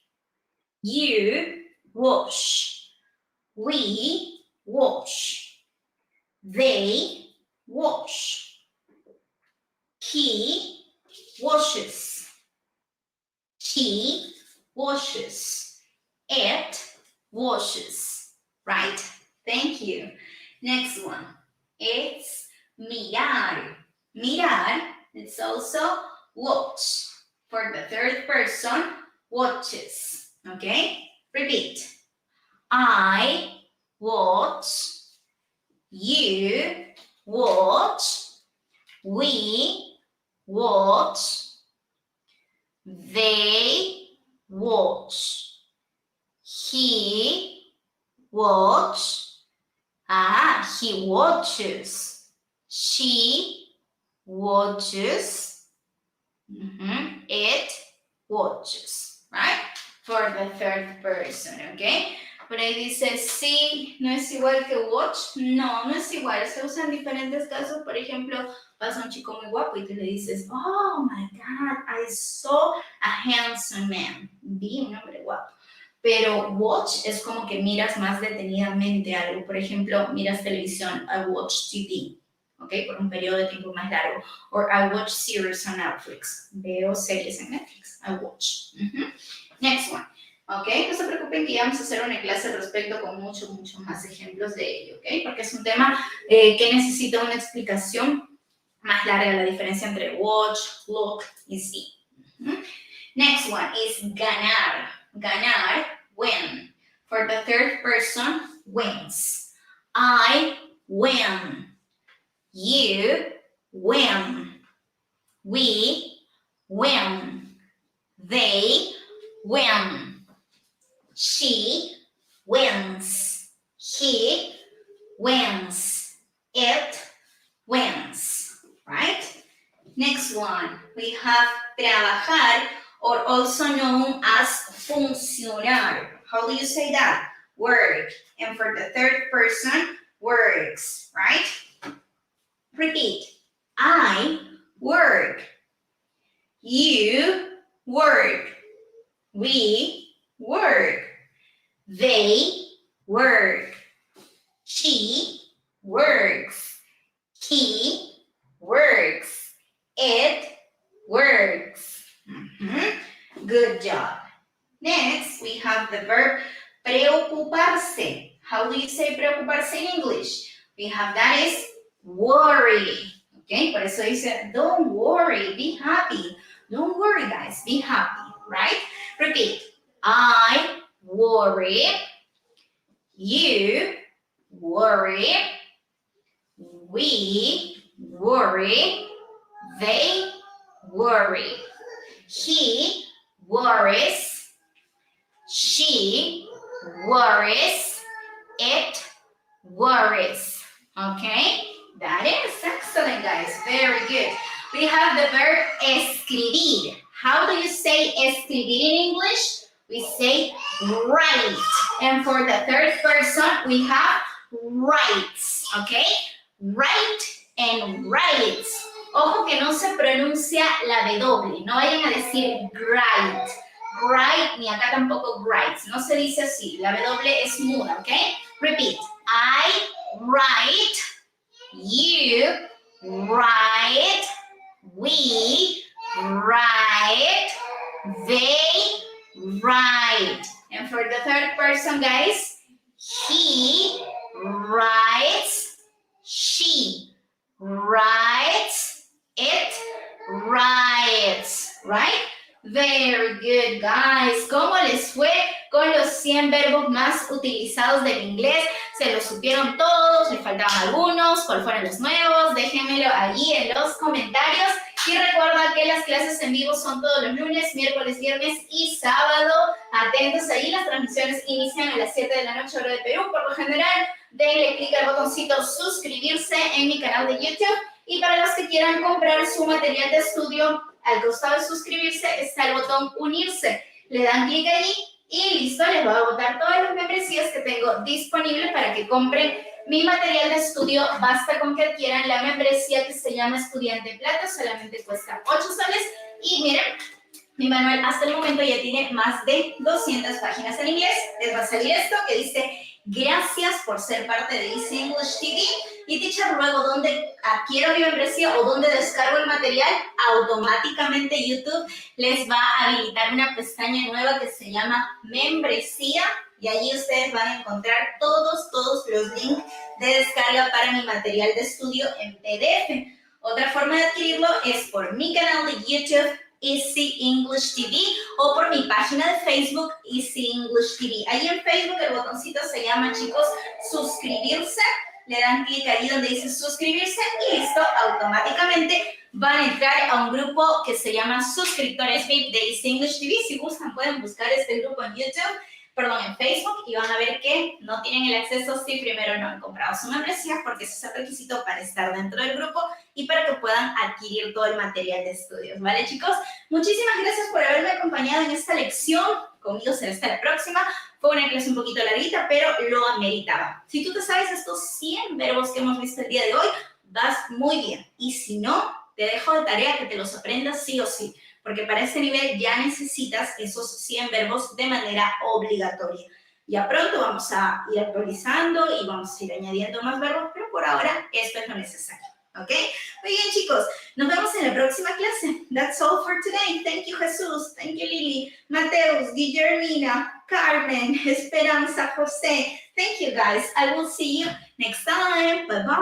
You wash. We wash. They wash. He washes. She washes. It washes. Right? Thank you. Next one. It's mirar. Mirar, it's also watch. For the third person, watches. Okay? Repeat. I watch. You watch. We watch. They watch. He watch. He watches. She watches. It watches, right? For the third person, okay? Por ahí dice, sí, no es igual que watch. No, no es igual. Se usa en diferentes casos. Por ejemplo, pasa un chico muy guapo y tú le dices, oh my God, I saw a handsome man. Vi un hombre guapo. Pero watch es como que miras más detenidamente algo. Por ejemplo, miras televisión, I watch TV, ¿ok? Por un periodo de tiempo más largo. Or I watch series on Netflix. Veo series en Netflix. I watch. Next one. ¿Ok? No se preocupen que ya vamos a hacer una clase al respecto con muchos más ejemplos de ello, ¿ok? Porque es un tema que necesita una explicación más larga, la diferencia entre watch, look y see. Next one is ganar. Ganar, win. For the third person, wins. I win. You win. We win. They win. She wins. He wins. It wins. Right? Next one, we have trabajar, or also known as funcionar. How do you say that? Work. And for the third person, works, right? Repeat. I work. You work. We work. They work. She works. He works. It works. Good job. Next, we have the verb preocuparse. How do you say preocuparse in English? We have that is worry. Okay, por eso dice, don't worry, be happy. Don't worry, guys, be happy, right? Repeat. I worry. You worry. We worry. They worry. He worries. She worries. It worries. Okay? That is excellent, guys. Very good. We have the verb escribir. How do you say escribir in English? We say write. And for the third person, we have writes. Okay? Write and writes. Ojo que no se pronuncia la W. No vayan a decir gright. Gright, ni acá tampoco grites. No se dice así. La W es muda, ¿ok? Repeat. I write. You write. We write. They write. And for the third person, guys, he writes. She writes. It writes. Right? Very good, guys. ¿Cómo les fue con los 100 verbos más utilizados del inglés? ¿Se los supieron todos? ¿Les faltaban algunos? ¿Cuáles fueron los nuevos? Déjenmelo allí en los comentarios. Y recuerda que las clases en vivo son todos los lunes, miércoles, viernes y sábado. Atentos allí, las transmisiones inician a las 7 de la noche, hora de Perú. Por lo general, denle clic al botoncito suscribirse en mi canal de YouTube. Y para los que quieran comprar su material de estudio, al costado de suscribirse está el botón unirse. Le dan clic allí y listo, les voy a botar todas las membresías que tengo disponibles para que compren mi material de estudio. Basta con que adquieran la membresía que se llama Estudiante Plata, solamente cuesta 8 soles. Y miren, mi manual hasta el momento ya tiene más de 200 páginas en inglés. Les va a salir esto que dice: gracias por ser parte de Easy English TV. Y teacher, luego, ¿dónde adquiero mi membresía o dónde descargo el material? Automáticamente YouTube les va a habilitar una pestaña nueva que se llama Membresía. Y allí ustedes van a encontrar todos los links de descarga para mi material de estudio en PDF. Otra forma de adquirirlo es por mi canal de YouTube, Easy English TV, o por mi página de Facebook, Easy English TV. Ahí en Facebook el botoncito se llama, chicos, suscribirse. Le dan clic ahí donde dice suscribirse y listo, automáticamente van a entrar a un grupo que se llama Suscriptores VIP de Easy English TV. Si gustan, pueden buscar este grupo en YouTube, en Facebook, y van a ver que no tienen el acceso si primero no han comprado su membresía, porque ese es el requisito para estar dentro del grupo y para que puedan adquirir todo el material de estudios, ¿vale, chicos? Muchísimas gracias por haberme acompañado en esta lección. Conmigo será hasta la próxima. Fue una clase un poquito larguita, pero lo ameritaba. Si tú te sabes estos 100 verbos que hemos visto el día de hoy, vas muy bien. Y si no, te dejo de tarea que te los aprendas sí o sí, porque para este nivel ya necesitas esos 100 verbos de manera obligatoria. Ya pronto vamos a ir actualizando y vamos a ir añadiendo más verbos, pero por ahora esto es lo necesario, ¿ok? Muy bien, chicos. Nos vemos en la próxima clase. That's all for today. Thank you, Jesús. Thank you, Lili, Mateus, Guillermina, Carmen, Esperanza, José. Thank you, guys. I will see you next time. Bye-bye.